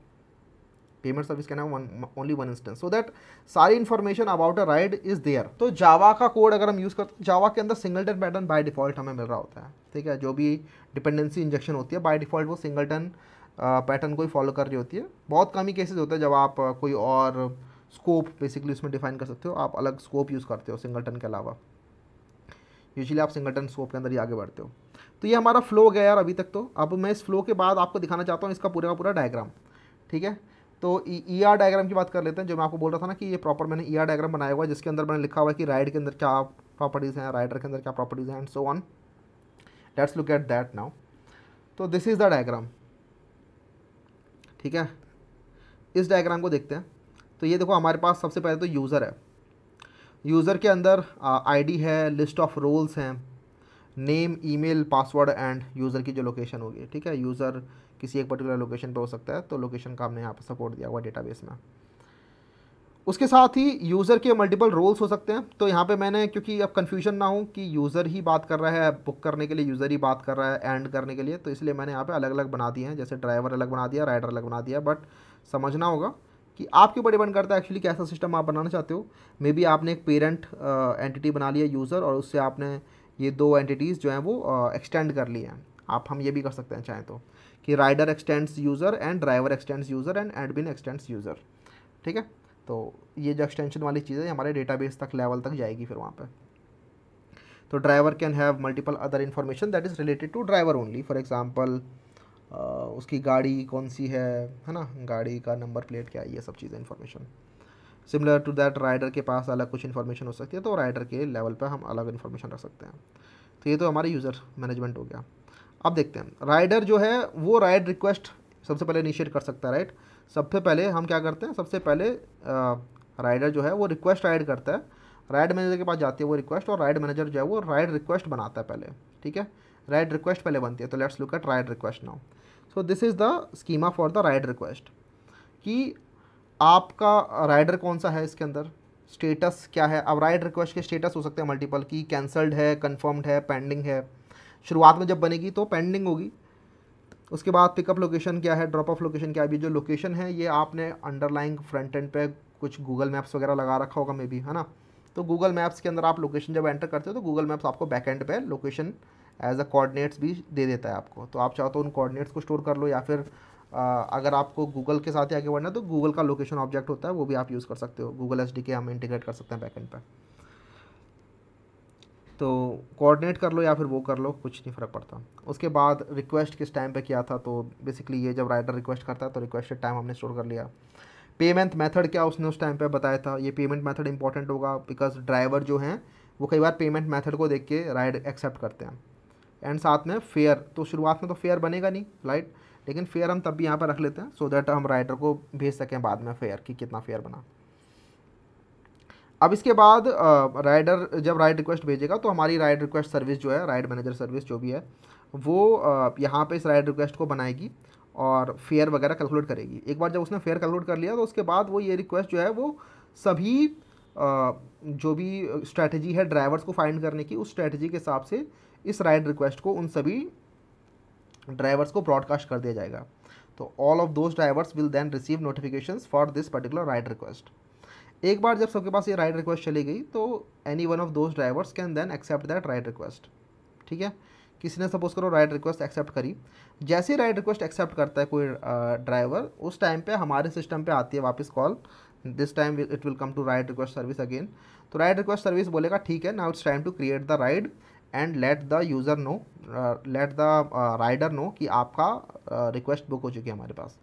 payment service can have only one instance, so that सारी information about a ride is there. तो जावा का कोड अगर हम यूज़ करते हैं, जावा के अंदर singleton pattern by default हमें मिल रहा होता है, ठीक है। जो भी डिपेंडेंसी इंजेक्शन होती है बाय डिफ़ॉल्ट वो सिंगलटन पैटर्न को ही फॉलो कर रही होती है। बहुत कम ही केसेस होते हैं जब आप कोई और स्कोप बेसिकली उसमें डिफाइन कर सकते हो, आप अलग स्कोप यूज़ करते हो सिंगलटन के अलावा। यूजुअली आप सिंगलटन स्कोप के अंदर ही आगे बढ़ते हो। तो ये हमारा फ्लो गया यार अभी तक। तो अब मैं इस फ्लो के बाद आपको दिखाना चाहता हूँ इसका पूरा का पूरा डायग्राम, ठीक है। तो ई आर डायग्राम की बात कर लेते हैं, जो मैं आपको बोल रहा था ना कि ये प्रॉपर मैंने ई आर डायग्राम बनाया हुआ है जिसके अंदर मैंने लिखा हुआ है कि राइड के अंदर क्या प्रॉपर्टीज़ हैं, राइडर के अंदर क्या प्रॉपर्टीज़ हैं and so on. Let's look at that now. तो दिस इज़ द डायग्राम, ठीक है। इस डायग्राम को देखते हैं। तो ये देखो हमारे पास सबसे पहले तो यूज़र है। यूज़र के अंदर आईडी है, लिस्ट ऑफ रोल्स हैं, name, email, password end user की जो लोकेशन होगी, ठीक है। यूज़र किसी एक पर्टिकुलर लोकेशन पे हो सकता है, तो लोकेशन का हमने यहाँ पे सपोर्ट दिया हुआ डेटाबेस में। उसके साथ ही यूज़र के मल्टीपल रोल्स हो सकते हैं। तो यहाँ पे मैंने, क्योंकि अब कन्फ्यूजन ना हो कि यूज़र ही बात कर रहा है बुक करने के लिए, यूज़र ही बात कर रहा है एंड करने के लिए, तो इसलिए मैंने यहाँ पे अलग अलग बना दिए हैं। जैसे ड्राइवर अलग बना दिया, राइडर अलग बना दिया। बट समझना होगा कि आपके ऊपर डिपेंड करता है एक्चुअली कैसा सिस्टम आप बनाना चाहते हो। मे बी आपने एक पेरेंट एंटिटी बना लिया यूज़र, और उससे आपने ये दो एंटिटीज़ जो हैं वो एक्सटेंड कर लिए हैं। हम ये भी कर सकते हैं चाहें तो, कि rider extends user and driver extends user and admin extends user, ठीक है। तो ये जो एक्सटेंशन वाली चीज़ है हमारे डेटाबेस तक लेवल तक जाएगी फिर वहाँ पे। तो driver can have multiple other information that is related to driver only. For example उसकी गाड़ी कौन सी है ना, गाड़ी का नंबर प्लेट क्या है, ये सब चीज़ें information. Similar to that rider के पास अलग कुछ इन्फॉर्मेशन हो सकती है, तो राइडर के लेवल पर हम अलग इन्फॉर्मेशन रख सकते हैं। तो ये तो हमारे यूज़र मैनेजमेंट हो गया। अब देखते हैं राइडर जो है वो राइड रिक्वेस्ट सबसे पहले इनिशिएट कर सकता है, राइट। सबसे पहले हम क्या करते हैं, सबसे पहले राइडर जो है वो रिक्वेस्ट राइड करता है, राइड मैनेजर के पास जाती है वो रिक्वेस्ट, और राइड मैनेजर जो है वो राइड रिक्वेस्ट बनाता है पहले, ठीक है। राइड रिक्वेस्ट पहले बनती है। तो let's look eight ride request now. So this is the schema for the ride request, कि आपका राइडर कौन सा है, इसके अंदर स्टेटस क्या है। अब राइड रिक्वेस्ट के स्टेटस हो सकते हैं मल्टीपल, की कैंसल्ड है, कन्फर्म्ड है, पेंडिंग है। शुरुआत में जब बनेगी तो पेंडिंग होगी। उसके बाद पिकअप लोकेशन क्या है, ड्रॉप ऑफ लोकेशन क्या है। अभी जो लोकेशन है ये आपने अंडरलाइंग फ्रंट एंड पे कुछ गूगल मैप्स वगैरह लगा रखा होगा मे बी, है ना। तो गूगल मैप्स के अंदर आप लोकेशन जब एंटर करते हो तो गूगल मैप्स आपको बैक एंड पे लोकेशन एज अ कोऑर्डिनेट्स भी दे देता है आपको। तो आप चाहो तो उन कोऑर्डिनेट्स को स्टोर कर लो, या फिर अगर आपको गूगल के साथ ही आगे बढ़ना है तो गूगल का लोकेशन ऑब्जेक्ट होता है वो भी आप यूज़ कर सकते हो। गूगल एसडीके हम इंटीग्रेट कर सकते हैं बैक एंड पे। तो कोऑर्डिनेट कर लो या फिर वो कर लो, कुछ नहीं फ़र्क पड़ता। उसके बाद रिक्वेस्ट किस टाइम पे किया था, तो बेसिकली ये जब राइडर रिक्वेस्ट करता है तो रिक्वेस्टेड टाइम हमने स्टोर कर लिया। पेमेंट मेथड क्या उसने उस टाइम पे बताया था, ये पेमेंट मेथड इंपॉर्टेंट होगा बिकॉज ड्राइवर जो हैं वो कई बार पेमेंट मेथड को देख के राइड एक्सेप्ट करते हैं। एंड साथ में फेयर, तो शुरुआत में तो फेयर बनेगा नहीं, राइट, लेकिन फेयर हम तब भी यहाँ पर रख लेते हैं सो दैट हम राइडर को भेज सकें बाद में फेयर कि कितना फेयर बना। अब इसके बाद राइडर जब राइड रिक्वेस्ट भेजेगा तो हमारी राइड रिक्वेस्ट सर्विस जो है, राइड मैनेजर सर्विस जो भी है, वो यहाँ पे इस राइड रिक्वेस्ट को बनाएगी और फेयर वगैरह कैलकुलेट करेगी। एक बार जब उसने फेयर कैलकुलेट कर लिया तो उसके बाद वो ये रिक्वेस्ट जो है वो सभी जो भी स्ट्रैटेजी है ड्राइवर्स को फाइंड करने की, उस स्ट्रैटेजी के हिसाब से इस राइड रिक्वेस्ट को उन सभी ड्राइवर्स को ब्रॉडकास्ट कर दिया जाएगा। तो all of those drivers will then receive notifications for this particular ride request. एक बार जब सबके पास ये राइड रिक्वेस्ट चली गई तो any one of those drivers can then accept that ride request, ठीक है। किसी ने सपोज करो राइड रिक्वेस्ट एक्सेप्ट करी, जैसे राइड रिक्वेस्ट एक्सेप्ट करता है कोई ड्राइवर, उस टाइम पे हमारे सिस्टम पे आती है वापस call, this time it will come to ride request service again. तो राइड रिक्वेस्ट सर्विस बोलेगा ठीक है, now it's time to create the ride and let the user know, let the rider know कि आपका रिक्वेस्ट बुक हो चुकी है हमारे पास।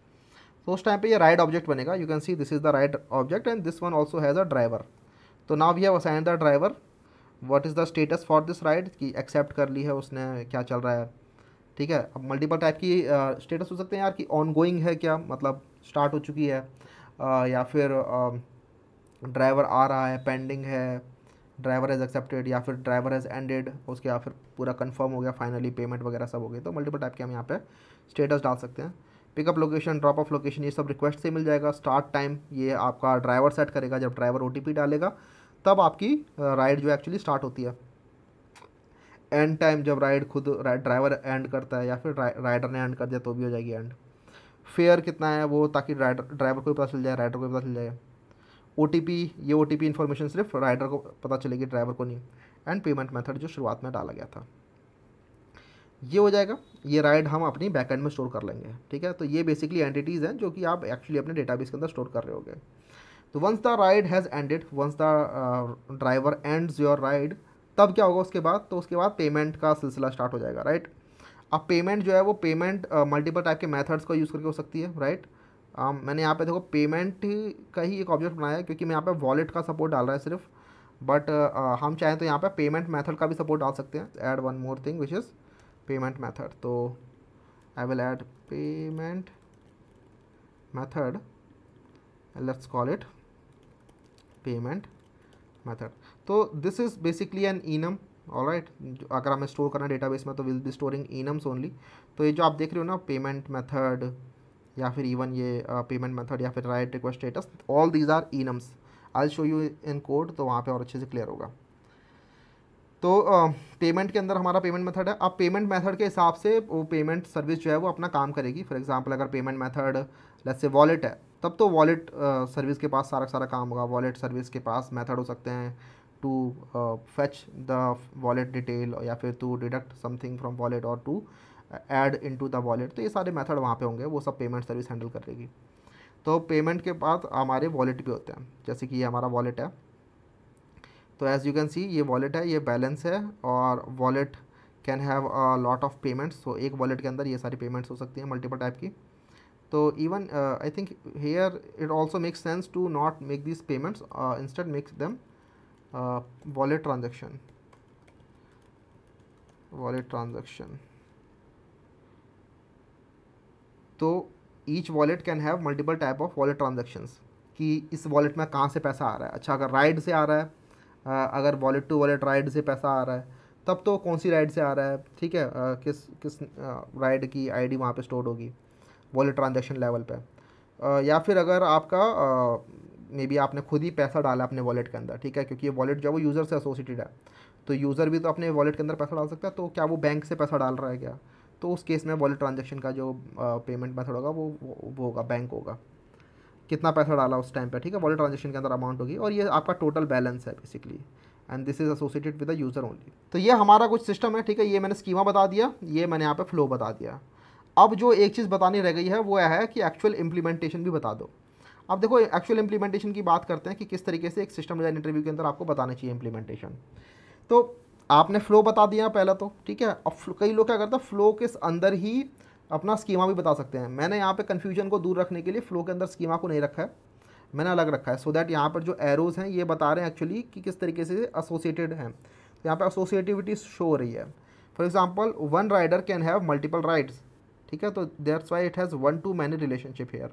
तो उस टाइम पे ये राइड ऑब्जेक्ट बनेगा। You can see this is the ride object and this one also has a driver. तो now we have assign the driver, what is the status for this ride, कि accept कर ली है उसने, क्या चल रहा है, ठीक है। अब मल्टीपल टाइप की स्टेटस हो सकते हैं यार, कि ऑन गोइंग है क्या, मतलब स्टार्ट हो चुकी है, या फिर ड्राइवर आ रहा है, पेंडिंग है, ड्राइवर हैज़ एक्सेप्टेड, या फिर ड्राइवर हैज़ एंडेड, उसके या फिर पूरा कंफर्म हो गया फाइनली, पेमेंट वगैरह सब हो गई। तो मल्टीपल टाइप के हम यहाँ पे स्टेटस डाल सकते हैं। Pickup location, drop off location, ये सब रिक्वेस्ट से मिल जाएगा। स्टार्ट टाइम ये आपका ड्राइवर सेट करेगा, जब ड्राइवर OTP डालेगा तब आपकी राइड जो एक्चुअली स्टार्ट होती है। एंड टाइम, जब राइड खुद ड्राइवर एंड करता है या फिर राइडर ने एंड कर दिया तो भी हो जाएगी एंड। फेयर कितना है वो, ताकि ड्राइवर को भी पता चल जाए, राइडर को भी पता चल जाए। OTP, ये OTP इन्फॉर्मेशन सिर्फ राइडर को पता चलेगी, ड्राइवर को नहीं। एंड पेमेंट मेथड जो शुरुआत में डाला गया था, ये हो जाएगा। ये राइड हम अपनी बैकएंड में स्टोर कर लेंगे, ठीक है। तो ये बेसिकली एंटिटीज़ हैं जो कि आप एक्चुअली अपने डेटाबेस के अंदर स्टोर कर रहे होगे। तो once the ride has ended, once the driver ends your ride, तब क्या होगा उसके बाद, तो उसके बाद पेमेंट का सिलसिला स्टार्ट हो जाएगा, राइट। अब पेमेंट जो है वो पेमेंट मल्टीपल टाइप के मेथड्स का यूज़ करके हो सकती है, राइट। मैंने यहाँ पे देखो पेमेंट का ही एक ऑब्जेक्ट बनाया है, क्योंकि मैं यहाँ पे वॉलेट का सपोर्ट डाल रहा है सिर्फ, बट हम चाहें तो यहाँ पे पेमेंट मेथड का भी सपोर्ट डाल सकते हैं। Add one more thing which is payment method. तो I will add payment method, let's call it payment method. तो this is basically an enum, alright. अगर हमें स्टोर करना है डेटाबेस में तो will be storing enums only. तो ये जो आप देख रहे हो ना, पेमेंट मेथड या फिर इवन ये पेमेंट मेथड या फिर ride request status, all these are enums। I show you in code, तो वहाँ पे और अच्छे से क्लियर होगा। तो पेमेंट के अंदर हमारा पेमेंट मेथड है। अब पेमेंट मेथड के हिसाब से वो पेमेंट सर्विस जो है वो अपना काम करेगी। फॉर एग्जांपल अगर payment method let's say wallet है, तब तो वॉलेट सर्विस के पास सारा सारा काम होगा। वॉलेट सर्विस के पास मेथड हो सकते हैं to fetch the wallet detail, या फिर to deduct something from wallet, और to add into the wallet. तो ये सारे मेथड वहाँ पे होंगे, वो सब पेमेंट सर्विस हैंडल करेगी। तो पेमेंट के बाद हमारे वॉलेट भी होते हैं, जैसे कि ये हमारा वॉलेट है। तो एज़ यू कैन सी ये वॉलेट है, ये बैलेंस है, और wallet can have a lot of payments. तो एक वॉलेट के अंदर ये सारी पेमेंट्स हो सकती हैं मल्टीपल टाइप की। तो even I think here it also makes sense to not make this payments, instead makes them wallet transaction, wallet transaction. तो each wallet can have multiple type of wallet transactions, कि इस wallet में कहाँ से पैसा आ रहा है। अच्छा, अगर राइड से आ रहा है, अगर वॉलेट टू वॉलेट राइड से पैसा आ रहा है, तब तो कौन सी राइड से आ रहा है, ठीक है, किस किस राइड की आईडी वहाँ पे स्टोर होगी वॉलेट ट्रांजैक्शन लेवल पे। या फिर अगर आपका मे बी आपने खुद ही पैसा डाला अपने वॉलेट के अंदर, ठीक है, क्योंकि ये वॉलेट जो है वो यूज़र से एसोसिएटेड है, तो यूज़र भी तो अपने वॉलेट के अंदर पैसा डाल सकता है। तो क्या वो बैंक से पैसा डाल रहा है क्या, तो उस केस में वॉलेट ट्रांजैक्शन का जो पेमेंट मेथड होगा वो होगा बैंक होगा, कितना पैसा डाला उस टाइम पे, ठीक है, वॉलेट ट्रांजेक्शन के अंदर अमाउंट होगी, और ये आपका टोटल बैलेंस है basically, and this is associated with the user only. तो ये हमारा कुछ सिस्टम है, ठीक है। ये मैंने स्कीमा बता दिया, ये मैंने यहाँ पे फ्लो बता दिया। अब जो एक चीज़ बतानी रह गई है वो है कि एक्चुअल इम्प्लीमेंटेशन भी बता दो। अब देखो एक्चुअल इम्प्लीमेंटेशन की बात करते हैं कि किस तरीके से एक सिस्टम डिज़ाइन इंटरव्यू के अंदर आपको बताना चाहिए इम्प्लीमेंटेशन। तो आपने फ्लो बता दिया पहला, तो ठीक है। अब कई लोग क्या करते हैं, फ्लो के अंदर ही अपना स्कीमा भी बता सकते हैं। मैंने यहाँ पे कन्फ्यूजन को दूर रखने के लिए फ्लो के अंदर स्कीमा को नहीं रखा है, मैंने अलग रखा है, सो दैट यहाँ पर जो एरोज़ हैं ये बता रहे हैं एक्चुअली कि किस तरीके से एसोसिएटेड हैं। तो यहाँ पे एसोसिएटिविटी शो हो रही है। For example one rider can have multiple rides, ठीक है, तो that's why it has one to many relationship here.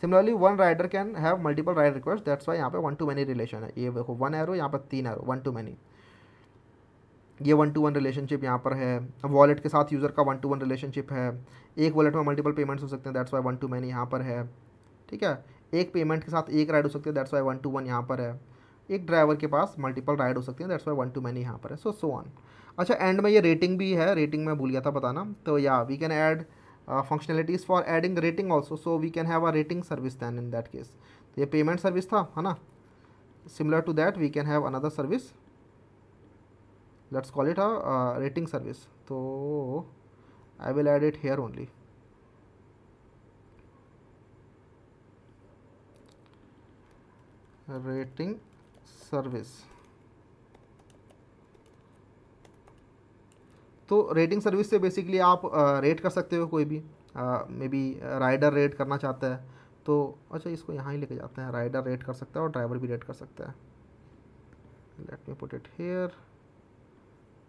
Similarly one rider can have multiple ride request, that's why यहाँ पे वन टू मैनी रिलेशन है। ये देखो one arrow, यहाँ पर तीन एरो, वन टू मैनी, ये वन टू वन रिलेशनशिप यहाँ पर है। वॉलेट के साथ यूज़र का वन टू वन रिलेशनशिप है। एक वॉलेट में मल्टीपल पेमेंट्स हो सकते हैं, that's why one to many यहाँ पर है, ठीक है। एक पेमेंट के साथ एक राइड हो सकती है, that's why one two one यहाँ पर है। एक ड्राइवर के पास मल्टीपल राइड हो सकती है, that's why one to many यहाँ पर है, सो ऑन। अच्छा, एंड में ये रेटिंग भी है, रेटिंग मैं भूल गया था बताना। तो या we can add functionalities for adding rating also, so we can have a rating service then in that case. तो ये पेमेंट सर्विस था, है ना। Similar to that we can have another service, let's call it a rating service. तो I will add it here only, rating service. तो rating service से basically आप rate कर सकते हो कोई भी, मे बी राइडर रेट करना चाहता है तो, अच्छा इसको यहाँ ही लेके जाते हैं, राइडर रेट कर सकता है और ड्राइवर भी रेट कर सकता है। Let me put it here,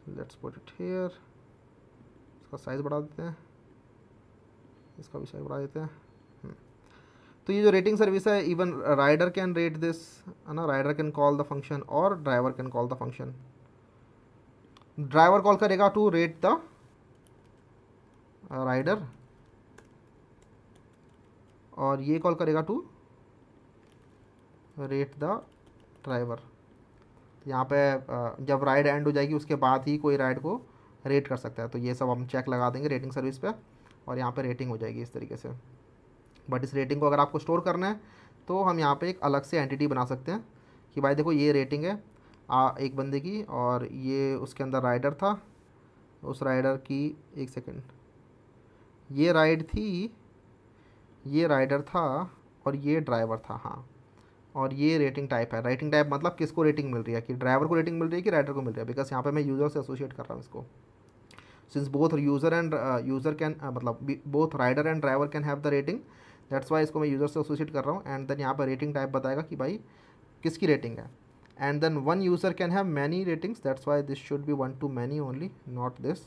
let's put it here. इसका साइज़ बढ़ा देते हैं, इसका भी साइज़ बढ़ा देते हैं। तो ये जो रेटिंग सर्विस है, even rider can rate this, है ना, rider can call the function और driver can call the function. Driver call करेगा टू रेट द राइडर और ये कॉल करेगा टू रेट द ड्राइवर। यहाँ पे जब राइड एंड हो जाएगी उसके बाद ही कोई राइड को रेट कर सकता है। तो ये सब हम चेक लगा देंगे रेटिंग सर्विस पे और यहाँ पे रेटिंग हो जाएगी इस तरीके से। बट इस रेटिंग को अगर आपको स्टोर करना है तो हम यहाँ पे एक अलग से एंटिटी बना सकते हैं कि भाई देखो ये रेटिंग है एक बंदे की और ये उसके अंदर राइडर था, उस राइडर की, एक सेकेंड, ये राइड थी, ये राइडर था और ये ड्राइवर था, हाँ, और ये रेटिंग टाइप है। रेटिंग टाइप मतलब किसको रेटिंग मिल रही है, कि ड्राइवर को रेटिंग मिल रही है कि राइडर को मिल रही है, बिकॉज यहाँ पे मैं यूज़र से एसोसिएट कर रहा हूँ इसको। सिंस बोथ यूज़र कैन मतलब both rider and driver can have the rating, that's why इसको मैं यूज़र से एसोसिएट कर रहा हूँ। एंड देन यहाँ पर रेटिंग टाइप बताएगा कि भाई किसकी रेटिंग है। And then one user can have many ratings, that's why this should be 1 to many only, not this,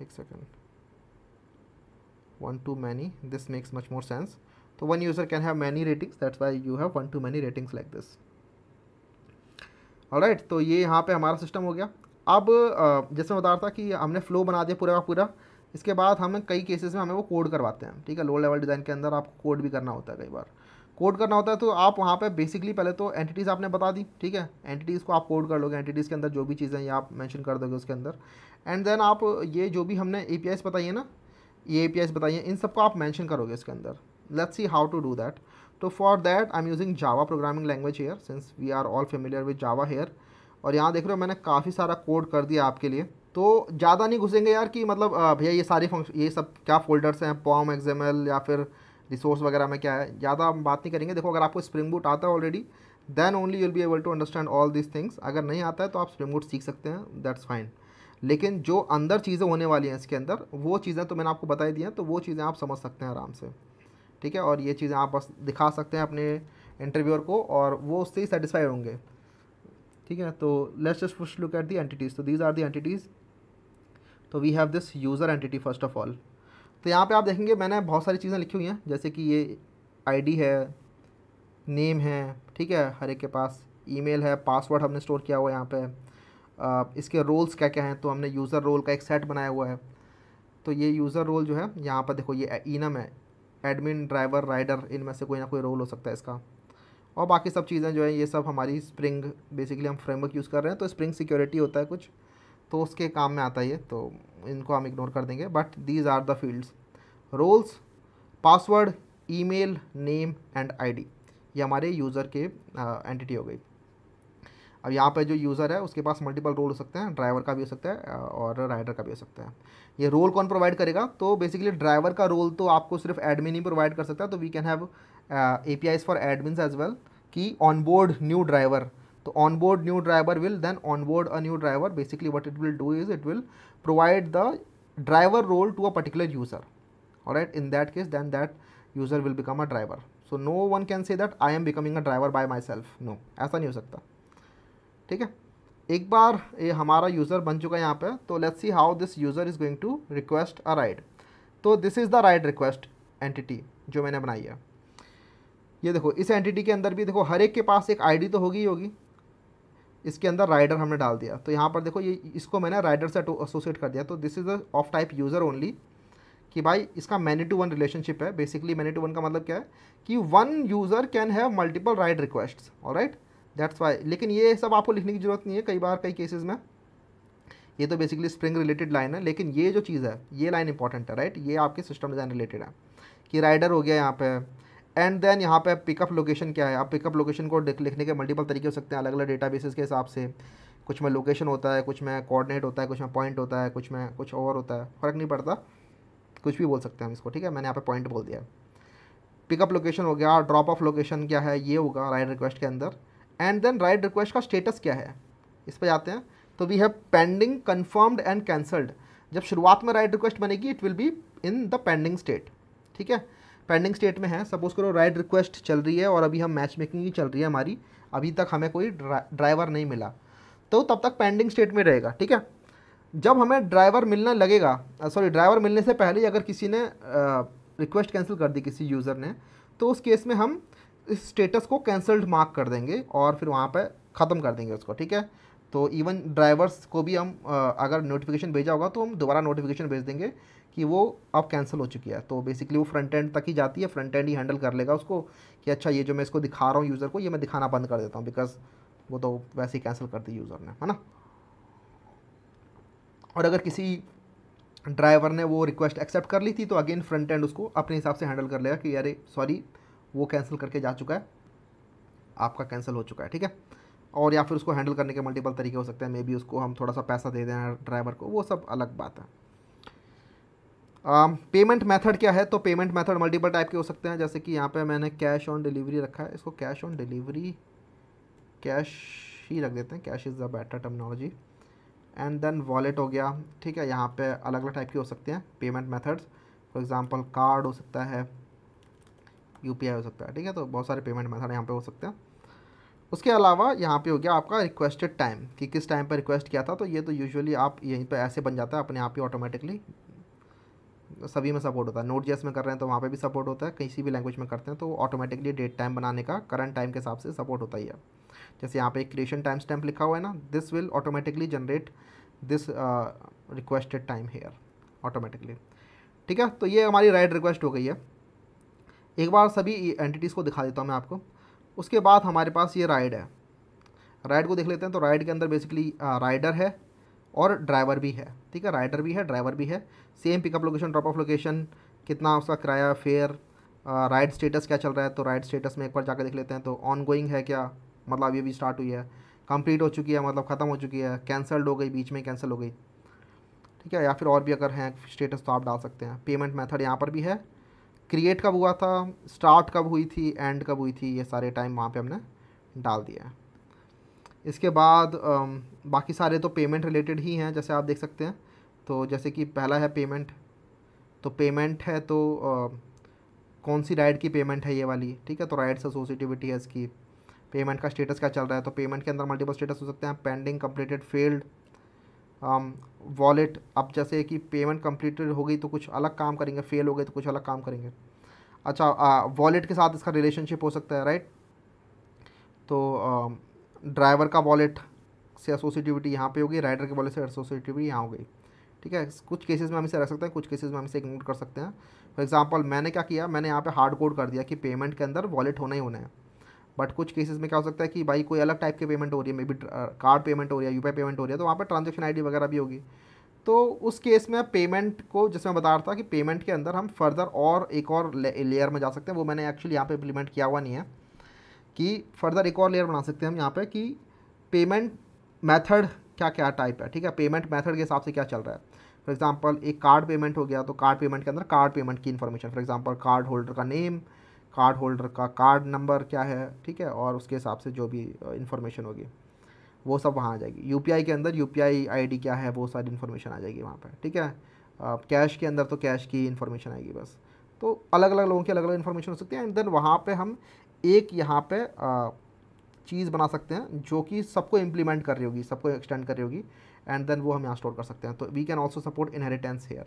एक second, 1 to many, this makes much more sense. तो one user can have many ratings, that's why you have 1 to many ratings like this. alright, तो ये यहाँ पे हमारा system हो गया। अब जैसे मैं बता रहा था कि हमने फ्लो बना दिया पूरा का पूरा, इसके बाद हमें कई केसेस में हमें वो कोड करवाते हैं, ठीक है। लो लेवल डिज़ाइन के अंदर आपको कोड भी करना होता है, कई बार कोड करना होता है। तो आप वहाँ पे बेसिकली पहले तो एंटिटीज़ आपने बता दी, ठीक है, एंटिटीज़ को आप कोड कर लोगे, एंटिटीज़ के अंदर जो भी चीज़ें ये आप मेंशन कर दोगे उसके अंदर। एंड देन आप ये जो भी हमने APIs बताई है ना, ये APIs बताइए, इन सबको आप मेंशन करोगे इसके अंदर। Let's see how to do that. तो for that I am using Java programming language here, since we are all familiar with Java here. और यहाँ देख रहे हो मैंने काफ़ी सारा कोड कर दिया आपके लिए। तो ज़्यादा नहीं घुसेंगे यार कि मतलब भैया ये सारी फंक्शन, ये सब क्या फोल्डर्स हैं, पॉम, XML या फिर रिसोर्स वगैरह में क्या है, ज़्यादा हम बात नहीं करेंगे। देखो अगर आपको स्प्रिंग बूट आता है already, then only you will be able to understand all this things. अगर नहीं आता है तो आप स्प्रिंग बूट सीख सकते हैं, दैट्स फाइन। लेकिन जो अंदर चीज़ें होने वाली हैं इसके अंदर, वो चीज़ें तो मैंने आपको बताई दी हैं, तो वो चीज़ें आप समझ सकते हैं आराम से, ठीक है। और ये चीज़ें आप बस दिखा सकते हैं अपने इंटरव्यूअर को और वो उससे ही सेटिस्फाई होंगे, ठीक है। तो let's just first look at the entities. तो दीज आर द एंटिटीज़। तो we have this user entity first of all. तो यहाँ पे आप देखेंगे मैंने बहुत सारी चीज़ें लिखी हुई हैं, जैसे कि ये ID है, नेम है, ठीक है, हर एक के पास ईमेल है, पासवर्ड हमने स्टोर किया हुआ है यहाँ पे। इसके रोल्स क्या क्या हैं, तो हमने यूज़र रोल का एक सेट बनाया हुआ है। तो ये यूज़र रोल जो है यहाँ पर देखो, ये इनम है, एडमिन, ड्राइवर, राइडर, इनमें से कोई ना कोई रोल हो सकता है इसका। और बाकी सब चीज़ें जो है ये सब हमारी स्प्रिंग, बेसिकली हम फ्रेमवर्क यूज़ कर रहे हैं तो स्प्रिंग सिक्योरिटी होता है कुछ, तो उसके काम में आता है ये, तो इनको हम इग्नोर कर देंगे। But these are the fields, roles, password, email, name and ID, ये हमारे यूज़र के एंटिटी हो गई। अब यहाँ पे जो यूज़र है उसके पास मल्टीपल रोल हो सकते हैं, ड्राइवर का भी हो सकता है और राइडर का भी हो सकता है। ये रोल कौन प्रोवाइड करेगा, तो बेसिकली ड्राइवर का रोल तो आपको सिर्फ एडमिन ही प्रोवाइड कर सकता है। तो we can have APIs for admins as well, कि ऑन बोर्ड न्यू ड्राइवर। तो on board new driver will then on board a new driver. Basically what it will do is it will provide the driver role to a particular user, alright. In that case then that user will become a driver. So no one can say that I am becoming a driver by my self, no, ऐसा नहीं हो सकता, ठीक है। एक बार ये हमारा user बन चुका है यहाँ पे, तो let's see how this user is going to request a ride. तो this is the ride request entity जो मैंने बनाई है। ये देखो इस एंटिटी के अंदर भी देखो हर एक के पास एक ID तो होगी ही होगी, इसके अंदर राइडर हमने डाल दिया। तो यहाँ पर देखो ये इसको मैंने राइडर से एसोसिएट कर दिया। तो this is of type user only, कि भाई इसका मैनी टू वन रिलेशनशिप है। बेसिकली मैनी टू वन का मतलब क्या है कि one user can have multiple ride requests, alright, that's why. लेकिन ये सब आपको लिखने की ज़रूरत नहीं है, कई बार कई केसेस में ये तो बेसिकली स्प्रिंग रिलेटेड लाइन है, लेकिन ये जो चीज़ है ये लाइन इंपॉर्टेंट है, राइट। ये आपके सिस्टम डिज़ाइन रिलेटेड है कि राइडर हो गया यहाँ पे। एंड देन यहाँ पे पिकअप लोकेशन क्या है। आप पिकअप लोकेशन को लिखने के मल्टीपल तरीके हो सकते हैं अलग अलग डेटाबेसेस के हिसाब से। कुछ में लोकेशन होता है, कुछ में कोऑर्डिनेट होता है, कुछ में पॉइंट होता है, कुछ में कुछ और होता है, फ़र्क नहीं पड़ता, कुछ भी बोल सकते हैं हम इसको, ठीक है। मैंने यहाँ पे पॉइंट बोल दिया। पिकअप लोकेशन हो गया, ड्रॉप ऑफ लोकेशन क्या है ये होगा राइड रिक्वेस्ट के अंदर। एंड देन राइड रिक्वेस्ट का स्टेटस क्या है, इस पर जाते हैं। तो we have pending, confirmed and cancelled. जब शुरुआत में राइड रिक्वेस्ट बनेगी it will be in the pending state, ठीक है, पेंडिंग स्टेट में है। सपोज करो राइड रिक्वेस्ट चल रही है और अभी हम मैच मेकिंग ही चल रही है हमारी, अभी तक हमें कोई ड्राइवर नहीं मिला, तो तब तक पेंडिंग स्टेट में रहेगा, ठीक है। जब हमें ड्राइवर मिलने लगेगा, ड्राइवर मिलने से पहले ही अगर किसी ने रिक्वेस्ट कैंसिल कर दी किसी यूज़र ने, तो उस केस में हम इस स्टेटस को कैंसल्ड मार्क कर देंगे और फिर वहाँ पे ख़त्म कर देंगे उसको, ठीक है। तो इवन ड्राइवर्स को भी हम अगर नोटिफिकेशन भेजा होगा तो हम दोबारा नोटिफिकेशन भेज देंगे कि वो अब कैंसिल हो चुकी है। तो बेसिकली वो फ्रंट एंड तक ही जाती है, फ्रंट एंड ही हैंडल कर लेगा उसको कि अच्छा ये जो मैं इसको दिखा रहा हूँ यूज़र को, ये मैं दिखाना बंद कर देता हूँ, बिकॉज वो तो वैसे ही कैंसिल कर दी यूज़र ने, है ना। और अगर किसी ड्राइवर ने वो रिक्वेस्ट एक्सेप्ट कर ली थी तो अगेन फ्रंट एंड उसको अपने हिसाब से हैंडल कर लेगा कि अरे सॉरी वो कैंसिल करके जा चुका है, आपका कैंसिल हो चुका है, ठीक है। और या फिर उसको हैंडल करने के मल्टीपल तरीके हो सकते हैं, मे बी उसको हम थोड़ा सा पैसा दे दें ड्राइवर को, वो सब अलग बात है। पेमेंट मेथड क्या है, तो पेमेंट मेथड मल्टीपल टाइप के हो सकते हैं, जैसे कि यहाँ पे मैंने कैश ऑन डिलीवरी रखा है, इसको कैश ऑन डिलीवरी कैश ही रख देते हैं, cash is the better terminology. And then wallet हो गया, ठीक है। यहाँ पे अलग अलग टाइप के हो सकते हैं payment methods, for example card हो सकता है, यूपीआई हो सकता है, ठीक है। तो बहुत सारे पेमेंट मेथड यहाँ पे हो सकते हैं। उसके अलावा यहाँ पे हो गया आपका रिक्वेस्टेड टाइम, कि किस टाइम पर रिक्वेस्ट किया था, तो ये तो यूजुअली आप यहीं पे ऐसे बन जाता है अपने आप ही ऑटोमेटिकली, सभी में सपोर्ट होता है। नोट.जेएस में कर रहे हैं तो वहाँ पे भी सपोर्ट होता है, किसी भी लैंग्वेज में करते हैं तो ऑटोमेटिकली डेट टाइम बनाने का करंट टाइम के हिसाब से सपोर्ट होता ही है। जैसे यहाँ पे क्रिएशन टाइम स्टैम्प लिखा हुआ है ना, this will automatically generate this requested time here automatically, ठीक है। तो ये हमारी राइट रिक्वेस्ट हो गई है। एक बार सभी एंटिटीज़ को दिखा देता हूँ मैं आपको। उसके बाद हमारे पास ये राइड है, राइड को देख लेते हैं। तो राइड के अंदर बेसिकली राइडर है और ड्राइवर भी है, ठीक है। राइडर भी है, ड्राइवर भी है, same pickup location, drop off location, कितना उसका किराया, फेयर, राइड स्टेटस क्या चल रहा है। तो राइड स्टेटस में एक बार जाकर देख लेते हैं। तो ऑन गोइंग है क्या, मतलब ये भी स्टार्ट हुई है, कंप्लीट हो चुकी है मतलब ख़त्म हो चुकी है, कैंसल्ड हो गई, बीच में कैंसिल हो गई, ठीक है। या फिर और भी अगर हैं स्टेटस तो आप डाल सकते हैं। पेमेंट मेथड यहाँ पर भी है, क्रिएट कब हुआ था, स्टार्ट कब हुई थी, एंड कब हुई थी, ये सारे टाइम वहाँ पे हमने डाल दिया है। इसके बाद बाकी सारे तो पेमेंट रिलेटेड ही हैं, जैसे आप देख सकते हैं। तो जैसे कि पहला है पेमेंट, तो पेमेंट है तो कौन सी राइड की पेमेंट है, ये वाली, ठीक है। तो राइड से एसोसिएटिविटी है इसकी। पेमेंट का स्टेटस क्या चल रहा है, तो पेमेंट के अंदर मल्टीपल स्टेटस हो सकते हैं, पेंडिंग, कंप्लीटेड, फेल्ड, वॉलेट। अब जैसे कि पेमेंट कंप्लीटेड हो गई तो कुछ अलग काम करेंगे, फेल हो गई तो कुछ अलग काम करेंगे। अच्छा, वॉलेट के साथ इसका रिलेशनशिप हो सकता है, राइट। तो ड्राइवर का वॉलेट से एसोसिएटिविटी यहाँ पे होगी, राइडर के वॉलेट से एसोसिएटिविटी यहाँ हो गई, ठीक है। कुछ केसेस में हम इसे रख सकते हैं, कुछ केसेस में हम इसे इग्नोर कर सकते हैं। फॉर एग्जांपल मैंने क्या किया, मैंने यहाँ पे हार्ड कोड कर दिया कि पेमेंट के अंदर वॉलेट होना ही होना है। बट कुछ केसेस में क्या हो सकता है कि भाई कोई अलग टाइप की पेमेंट हो रही है, मे बी कार्ड पेमेंट हो रही है, यूपीआई पेमेंट हो रही है, तो वहाँ पर ट्रांजेक्शन आईडी वगैरह भी होगी। तो उस केस में पेमेंट को, जैसे मैं बता रहा था कि पेमेंट के अंदर हम फर्दर और एक और लेयर में जा सकते हैं, वो मैंने एक्चुअली यहाँ पे इम्प्लीमेंट किया हुआ नहीं है, कि फर्दर एक और लेयर बना सकते हैं हम यहाँ पे कि पेमेंट मेथड क्या क्या टाइप है, ठीक है। पेमेंट मेथड के हिसाब से क्या चल रहा है। फॉर एग्जांपल एक कार्ड पेमेंट हो गया, तो कार्ड पेमेंट के अंदर कार्ड पेमेंट की information, for example card holder का नेम, कार्ड होल्डर का कार्ड नंबर क्या है, ठीक है, और उसके हिसाब से जो भी इन्फॉर्मेशन होगी वो सब वहाँ आ जाएगी। यूपीआई के अंदर यूपीआई आईडी क्या है, वो सारी इन्फॉर्मेशन आ जाएगी वहाँ पर, ठीक है। कैश के अंदर तो कैश की इन्फॉर्मेशन आएगी बस। तो अलग अलग लोगों की अलग अलग इन्फॉर्मेशन हो सकती है। एंड देन वहाँ पे हम एक यहाँ पे चीज़ बना सकते हैं जो कि सबको इम्प्लीमेंट कर रही होगी, सबको एक्सटेंड कर रही होगी, एंड देन वो हम यहाँ स्टोर कर सकते हैं। तो we can also support inheritance here.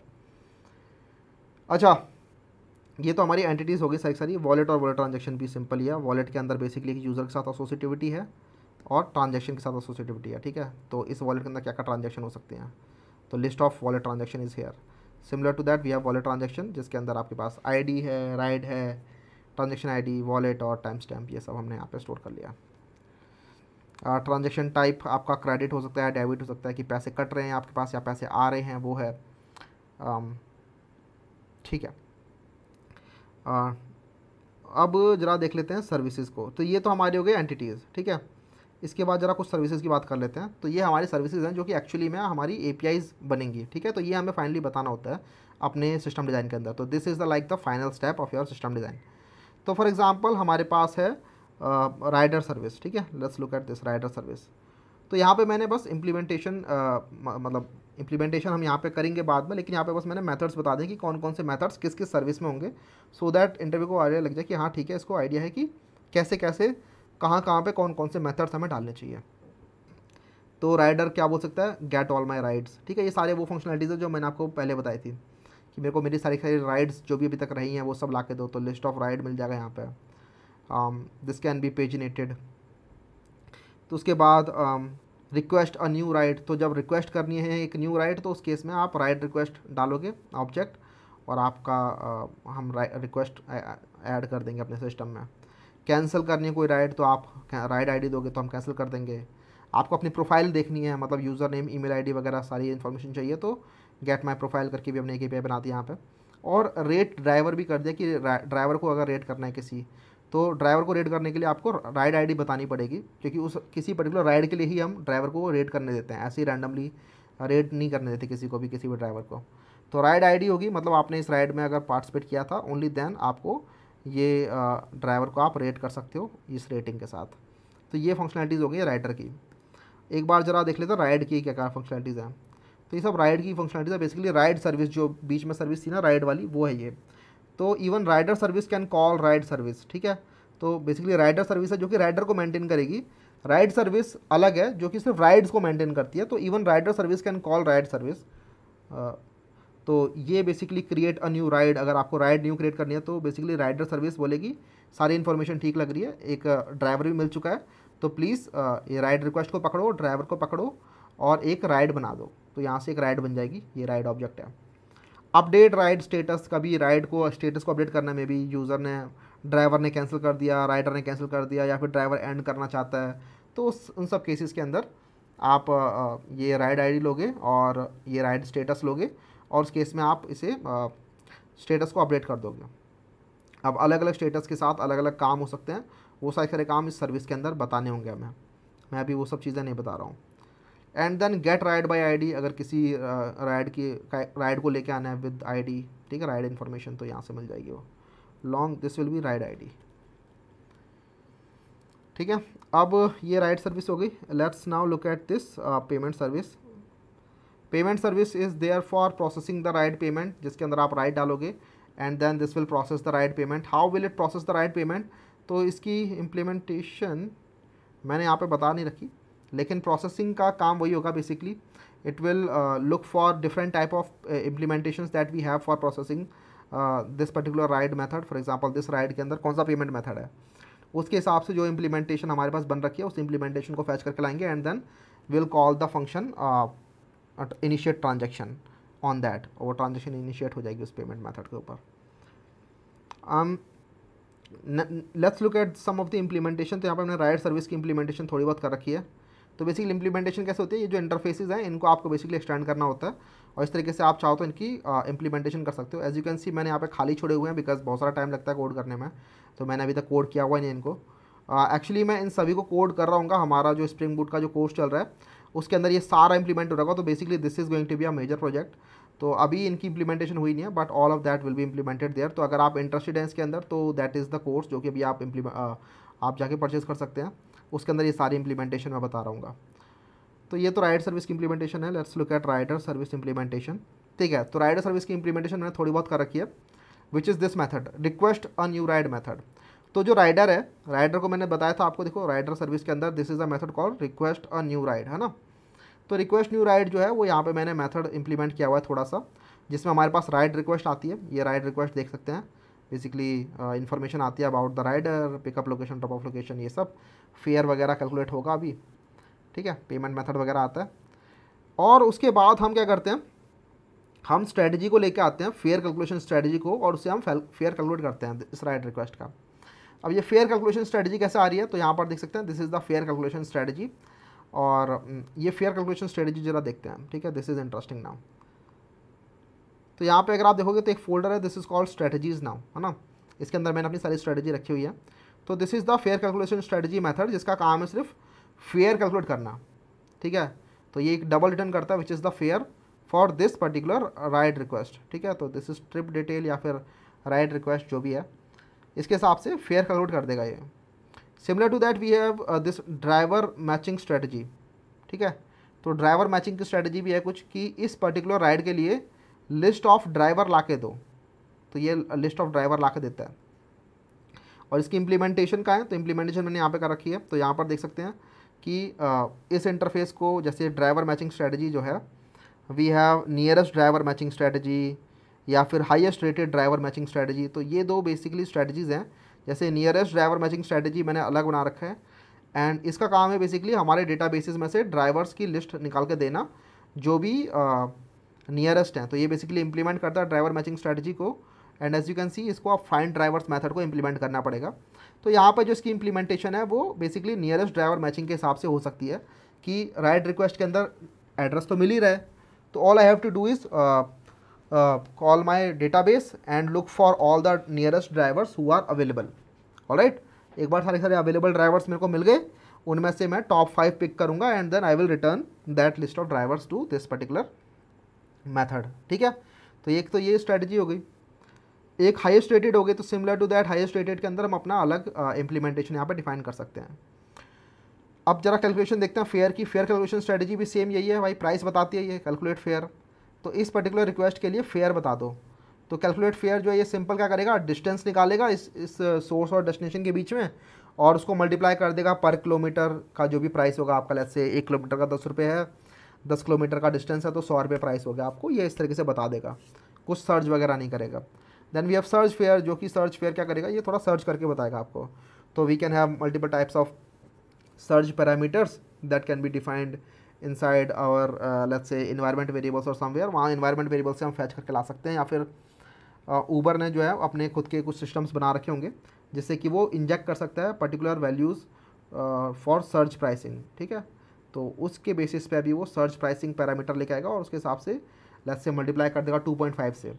अच्छा, ये तो हमारी एंटिटीज़ हो गई सारी सारी। वॉलेट और वॉलेट ट्रांजेक्शन भी सिंपल ही है। वॉलेट के अंदर बेसिकली एक यूज़र के साथ एसोसिएटिविटी है और ट्रांजेक्शन के साथ एसोसिएटिविटी है, ठीक है। तो इस वॉलेट के अंदर क्या क्या ट्रांजेक्शन हो सकते हैं, तो list of wallet transaction is here. Similar to that we have wallet transaction, जिसके अंदर आपके पास आईडी है, राइड है, ट्रांजेक्शन आईडी, वॉलेट और टाइम स्टैम्प, ये सब हमने यहाँ पे स्टोर कर लिया। ट्रांजेक्शन टाइप आपका क्रेडिट हो सकता है, डेबिट हो सकता है, कि पैसे कट रहे हैं आपके पास या पैसे आ रहे हैं, वो है, ठीक है। अब ज़रा देख लेते हैं सर्विसेज को। तो ये तो हमारी हो गई एंटिटीज़, ठीक है। इसके बाद ज़रा कुछ सर्विसेज की बात कर लेते हैं। तो ये हमारी सर्विसेज हैं जो कि एक्चुअली में हमारी एपीआईज़ बनेंगी, ठीक है। तो ये हमें फाइनली बताना होता है अपने सिस्टम डिज़ाइन के अंदर। तो this is the like the final step of your system design. तो फॉर एग्जांपल हमारे पास है राइडर सर्विस, ठीक है। Let's look at this rider service. तो यहाँ पे मैंने बस इम्प्लीमेंटेशन मतलब इम्प्लीमेंटेशन हम यहाँ पे करेंगे बाद में, लेकिन यहाँ पे बस मैंने मेथड्स बता दें कि कौन कौन से मेथड्स किस किस सर्विस में होंगे, सो दैट इंटरव्यू को आइडिया लग जाए कि हाँ ठीक है, इसको आइडिया है कि कैसे कैसे कहाँ पे कौन कौन से मेथड्स हमें डालने चाहिए। तो राइडर क्या बोल सकता है, गेट ऑल माई राइड्स, ठीक है। ये सारे वो फंक्शनलिटीज़ है जो मैंने आपको पहले बताई थी कि मेरे को मेरी सारी सारी राइड्स जो भी अभी तक रही हैं वो सब ला के दो, तो लिस्ट ऑफ राइड मिल जाएगा यहाँ पे। This can be paginated. तो उसके बाद रिक्वेस्ट अ न्यू राइड, तो जब रिक्वेस्ट करनी है एक न्यू राइड तो उस केस में आप राइड रिक्वेस्ट डालोगे ऑब्जेक्ट, और आपका हम रिक्वेस्ट ऐड कर देंगे अपने सिस्टम में। कैंसिल करनी है कोई राइड तो आप राइड आईडी दोगे तो हम कैंसिल कर देंगे। आपको अपनी प्रोफाइल देखनी है, मतलब यूज़र नेम, ईमेल आईडी वगैरह सारी इन्फॉर्मेशन चाहिए तो गेट माई प्रोफाइल करके भी हमने एक API बना दी यहाँ पे। और रेट ड्राइवर भी कर दिया कि ड्राइवर को अगर रेट करना है किसी, तो ड्राइवर को रेट करने के लिए आपको राइड आईडी बतानी पड़ेगी, क्योंकि उस किसी पर्टिकुलर राइड के लिए ही हम ड्राइवर को रेट करने देते हैं, ऐसे ही रैंडमली रेट नहीं करने देते किसी को भी, किसी भी ड्राइवर को। तो राइड आईडी होगी, मतलब आपने इस राइड में अगर पार्टिसिपेट किया था, ओनली देन आपको ये ड्राइवर को आप रेट कर सकते हो इस रेटिंग के साथ। तो ये फंक्शनलिटीज़ हो गई राइडर की। एक बार ज़रा देख लेते हैं राइड की क्या क्या फंक्शनलिटीज़ हैं। तो ये सब राइड की फंक्शनलिटीज़ है। बेसिकली राइड सर्विस, जो बीच में सर्विस थी ना राइड वाली, वो है ये। तो even rider service can call ride service, ठीक है। तो बेसिकली राइडर सर्विस है जो कि राइडर को मेंटेन करेगी, राइड सर्विस अलग है जो कि सिर्फ राइड्स को मेंटेन करती है। तो even rider service can call ride service. तो ये basically create a new ride, अगर आपको राइड न्यू क्रिएट करनी है तो बेसिकली राइडर सर्विस बोलेगी सारी इन्फॉर्मेशन ठीक लग रही है, एक ड्राइवर भी मिल चुका है, तो प्लीज़ ये राइड रिक्वेस्ट को पकड़ो, ड्राइवर को पकड़ो और एक राइड बना दो। तो यहाँ से एक राइड बन जाएगी, ये राइड ऑब्जेक्ट है। अपडेट राइड स्टेटस, कभी राइड को स्टेटस को अपडेट करने में भी यूज़र ने, ड्राइवर ने कैंसिल कर दिया, राइडर ने कैंसिल कर दिया, या फिर ड्राइवर एंड करना चाहता है, तो उन सब केसेस के अंदर आप ये राइड आईडी लोगे और ये राइड स्टेटस लोगे, और उस केस में आप इसे स्टेटस को अपडेट कर दोगे। अब अलग अलग स्टेटस के साथ अलग अलग काम हो सकते हैं, वो सारे काम इस सर्विस के अंदर बताने होंगे हमें, मैं अभी वो सब चीज़ें नहीं बता रहा हूँ। And then get ride by ID, अगर किसी राइड को लेके आना है विद आईडी, ठीक है, राइड इन्फॉर्मेशन, तो यहाँ से मिल जाएगी वो long, this will be ride ID, ठीक है। अब ये राइड सर्विस हो गई। Let's now look at this payment service. Payment service is there for processing the ride payment, जिसके अंदर आप राइड डालोगे and then this will process the ride payment. How will it process the ride payment, तो इसकी implementation मैंने यहाँ पे बता नहीं रखी, लेकिन प्रोसेसिंग का काम वही होगा basically. It will look for different type of implementations that we have for processing this particular ride method. For example this ride के अंदर कौन सा पेमेंट मेथड है, उसके हिसाब से जो इम्प्लीमेंटेशन हमारे पास बन रखी है उस इम्प्लीमेंटेशन को फैच करके लाएंगे and then will call the function initiate transaction on that, और वो ट्रांजेक्शन इनिशिएट हो जाएगी उस पेमेंट मेथड के ऊपर। Let's look at some of the implementation. तो यहाँ पर हमने राइड सर्विस की इम्प्लीमेंटेशन थोड़ी बहुत कर रखी है। तो बेसिकली इम्प्लीमेंटेशन कैसे होती है, ये जो इंटरफेसेस हैं इनको आपको बेसिकली एक्सटेंड करना होता है, और इस तरीके से आप चाहो तो इनकी इम्प्लीमेंटेशन कर सकते हो। एज यू कैन सी मैंने यहाँ पे खाली छोड़े हुए हैं बिकॉज बहुत सारा टाइम लगता है कोड करने में, तो मैंने अभी तक कोड किया हुआ नहीं है इनको। एक्चुअली मैं इन सभी को कोड कर रहा हूँ, हमारा जो स्प्रिंग बूट का जो कोर्स चल रहा है उसके अंदर ये सारा इंप्लीमेंट हो रहा होगा। तो basically this is going to be a major project. तो अभी इनकी इंप्लीमेंटेशन हुई नहीं है, but all of that will be implemented there. तो अगर आप इंटरेस्टेड हैं इसके अंदर तो दैट इज़ द कोर्स जो कि अभी आप जाके परचेज कर सकते हैं, उसके अंदर ये सारी इंप्लीमेंटेशन मैं बता रहा हूँ। तो ये तो राइड सर्विस की इंप्लीमेंटेशन है। Let's look at rider service implementation, ठीक है। तो राइडर सर्विस की इंप्लीमेंटेशन मैंने थोड़ी बहुत कर रखी है, which is this method, request a new ride method. तो जो राइडर है, राइडर को मैंने बताया था आपको, देखो राइडर सर्विस के अंदर this is a method called request a new ride, है ना। तो रिक्वेस्ट न्यू राइड जो है वो यहाँ पे मैंने मेथड इंप्लीमेंट किया हुआ है थोड़ा सा, जिसमें हमारे पास राइड रिक्वेस्ट आती है। ये राइड रिक्वेस्ट देख सकते हैं, बेसिकली इन्फॉर्मेशन आती है about the rider, pickup location, drop off location, ये सब फेयर वगैरह कैलकुलेट होगा अभी, ठीक है, पेमेंट मेथड वगैरह आता है। और उसके बाद हम क्या करते हैं, हम स्ट्रेटजी को लेके आते हैं, फेयर कैलकुलेशन स्ट्रेटजी को, और उससे हम फेयर कैलकुलेट करते हैं इस राइड रिक्वेस्ट का। अब ये फेयर कैलकुलेशन स्ट्रेटजी कैसे आ रही है, तो यहाँ पर देख सकते हैं this is the fair calculation strategy. और ये फेयर कैलकुलेशन स्ट्रेटजी जरा देखते हैं, ठीक है, दिस इज़ इंटरेस्टिंग नाउ। तो यहाँ पे अगर आप देखोगे तो एक फोल्डर है, this is called strategies now, है ना। इसके अंदर मैंने अपनी सारी स्ट्रेटजी रखी हुई है। तो this is the fair calculation strategy method, जिसका काम है सिर्फ फेयर कैलकुलेट करना, ठीक है। तो ये एक डबल रिटर्न करता है which is the fair for this particular ride request, ठीक है। तो दिस इज ट्रिप डिटेल या फिर राइड रिक्वेस्ट जो भी है, इसके हिसाब से फेयर कैलकुलेट कर देगा ये। Similar to that we have this driver matching strategy, ठीक है। तो ड्राइवर मैचिंग की स्ट्रेटजी भी है कुछ, कि इस पर्टिकुलर राइड के लिए लिस्ट ऑफ ड्राइवर ला के दो, तो ये लिस्ट ऑफ ड्राइवर ला के देता है। और इसकी इम्प्लीमेंटेशन का है, तो इम्प्लीमेंटेशन मैंने यहाँ पे कर रखी है। तो यहाँ पर देख सकते हैं कि इस इंटरफेस को, जैसे ड्राइवर मैचिंग स्ट्रेटजी जो है, we have nearest driver matching strategy, या फिर highest rated driver matching strategy. तो ये दो बेसिकली स्ट्रेटजीज़ हैं। जैसे नियरेस्ट ड्राइवर मैचिंग स्ट्रेटजी मैंने अलग बना रखा है, एंड इसका काम है बेसिकली हमारे डेटाबेसेस में से ड्राइवर्स की लिस्ट निकाल के देना जो भी नियरेस्ट हैं। तो ये बेसिकली इंप्लीमेंट करता है ड्राइवर मैचिंग स्ट्रेटजी को, and as you can see इसको आप फाइंड ड्राइवर्स मेथड को इंप्लीमेंट करना पड़ेगा। तो यहाँ पर जो इसकी इंप्लीमेंटेशन है वो बेसिकली नियरेस्ट ड्राइवर मैचिंग के हिसाब से हो सकती है कि राइट रिक्वेस्ट के अंदर एड्रेस तो मिल ही रहा है, तो all I have to do is call my database and look for all the nearest drivers who are available. Alright, एक बार सारे अवेलेबल ड्राइवर्स मेरे को मिल गए, उनमें से मैं टॉप 5 पिक करूँगा and then I will return that list of drivers to this particular method. ठीक है, तो एक तो ये स्ट्रेटजी हो गई। एक हाईएस्ट रेटेड हो गई, तो similar to that highest rated के अंदर हम अपना अलग इम्प्लीमेंटेशन यहाँ पर डिफाइन कर सकते हैं। अब जरा कैलकुलेशन देखते हैं फेयर की। फेयर कैलकुलेशन स्ट्रेटजी भी सेम यही है भाई, प्राइस बताती है ये कैलकुलेट फेयर। तो इस पर्टिकुलर रिक्वेस्ट के लिए फेयर बता दो। तो कैलकुलेट फेयर जो है ये सिंपल क्या करेगा, डिस्टेंस निकालेगा इस सोर्स और डेस्टिनेशन के बीच में, और उसको मल्टीप्लाई कर देगा पर किलोमीटर का जो भी प्राइस होगा आपका। लेट्स से 1 किलोमीटर का 10 रुपये है, 10 किलोमीटर का डिस्टेंस है तो 100 रुपये प्राइस हो गया आपको। ये इस तरीके से बता देगा, कुछ सर्च वगैरह नहीं करेगा। Then we have search fare, जो कि सर्च फेयर क्या करेगा, ये थोड़ा सर्च करके बताएगा आपको। तो we can have multiple types of search parameters that can be defined inside our let's say environment variables और समवेयर। वहाँ इन्वायरमेंट वेरिएबल से हम फैच करके ला सकते हैं, या फिर ऊबर ने जो है अपने खुद के कुछ सिस्टम्स बना रखे होंगे जिससे कि वो इंजेक्ट कर सकता है particular values for search pricing. ठीक है, तो उसके बेसिस पे अभी वो सर्च प्राइसिंग पैरामीटर लेके आएगा और उसके हिसाब से लेट्स से मल्टीप्लाई कर देगा 2.5 से।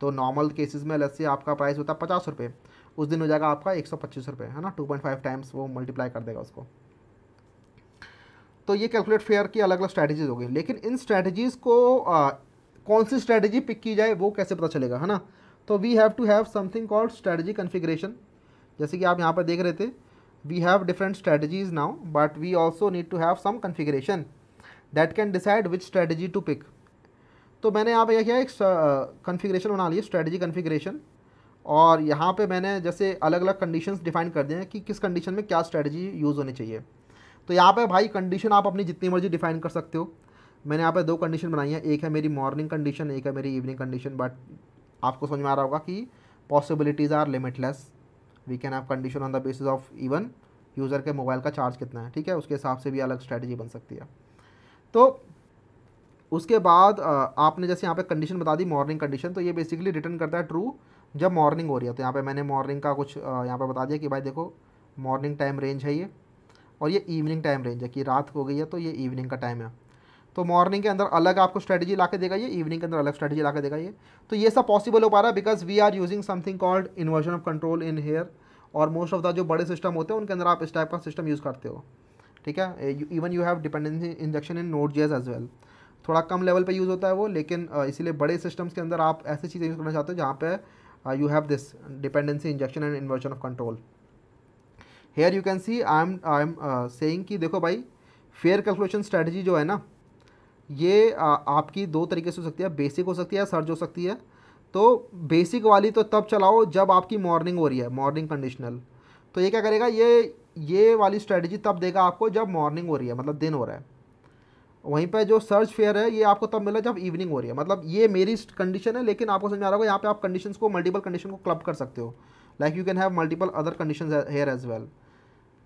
तो नॉर्मल केसेस में लेट्स से आपका प्राइस होता है 50 रुपये, उस दिन हो जाएगा आपका 125 रुपये, है ना। 2.5 टाइम्स वो मल्टीप्लाई कर देगा उसको। तो ये कैलकुलेट फेयर की अलग अलग स्ट्रैटेजीज हो गई। लेकिन इन स्ट्रैटेजीज़ को कौन सी स्ट्रैटेजी पिक की जाए वो कैसे पता चलेगा, है ना। तो we have to have something called strategy configuration. जैसे कि आप यहाँ पर देख रहे थे, we have different strategies now, but we also need to have some configuration that can decide which strategy to pick. तो मैंने यहाँ पे क्या एक कन्फिग्रेशन बना लिया, स्ट्रैटेजी कन्फिग्रेशन, और यहाँ पे मैंने जैसे अलग अलग कंडीशंस डिफाइन कर दिए हैं कि किस कंडीशन में क्या स्ट्रैटेजी यूज़ होनी चाहिए। तो यहाँ पे भाई कंडीशन आप अपनी जितनी मर्जी डिफाइन कर सकते हो। मैंने यहाँ पे 2 कंडीशन बनाई है, एक है मेरी मॉर्निंग कंडीशन, एक है मेरी इवनिंग कंडीशन। बट आपको समझ में आ रहा होगा कि possibilities are limitless. We can have condition on the basis of even user के मोबाइल का चार्ज कितना है। ठीक है, उसके हिसाब से भी अलग स्ट्रैटेजी बन सकती है। तो उसके बाद आपने जैसे यहाँ पे कंडीशन बता दी मॉर्निंग कंडीशन, तो ये बेसिकली रिटर्न करता है ट्रू जब मॉर्निंग हो रही है। तो यहाँ पे मैंने मॉर्निंग का कुछ यहाँ पे बता दिया कि भाई देखो मॉर्निंग टाइम रेंज है ये, और ये इवनिंग टाइम रेंज है कि रात हो गई है तो ये इवनिंग का टाइम है। तो मॉर्निंग के अंदर अलग आपको स्ट्रेटजी ला के देगा ये, इवनिंग के अंदर अलग स्ट्रेटजी ला के देगा ये। तो ये सब पॉसिबल हो पा रहा है because we are using something called inversion of control in here, और मोस्ट ऑफ द जो बड़े सिस्टम होते हैं उनके अंदर आप इस टाइप का सिस्टम यूज़ करते हो। ठीक है, even you have dependency injection in Node.js as well. थोड़ा कम लेवल पे यूज़ होता है वो, लेकिन इसीलिए बड़े सिस्टम्स के अंदर आप ऐसी चीज़ें यूज़ करना चाहते हो जहाँ पे you have this dependency injection and inversion of control. Here you can see I am saying कि देखो भाई फेयर कैलकुलेशन स्ट्रेटजी जो है ना, ये आपकी 2 तरीके से हो सकती है, बेसिक हो सकती है, सर्च हो सकती है। तो बेसिक वाली तो तब चलाओ जब आपकी मॉर्निंग हो रही है, मॉर्निंग कंडीशनल। तो ये क्या करेगा, ये वाली स्ट्रेटजी तब देगा आपको जब मॉर्निंग हो रही है, मतलब दिन हो रहा है। वहीं पे जो सर्च फेयर है ये आपको तब मिला जब इवनिंग हो रही है। मतलब ये मेरी कंडीशन है, लेकिन आपको समझ में आ रहा होगा यहाँ पे आप कंडीशंस को, मल्टीपल कंडीशन को क्लब कर सकते हो। Like you can have multiple other conditions here as well.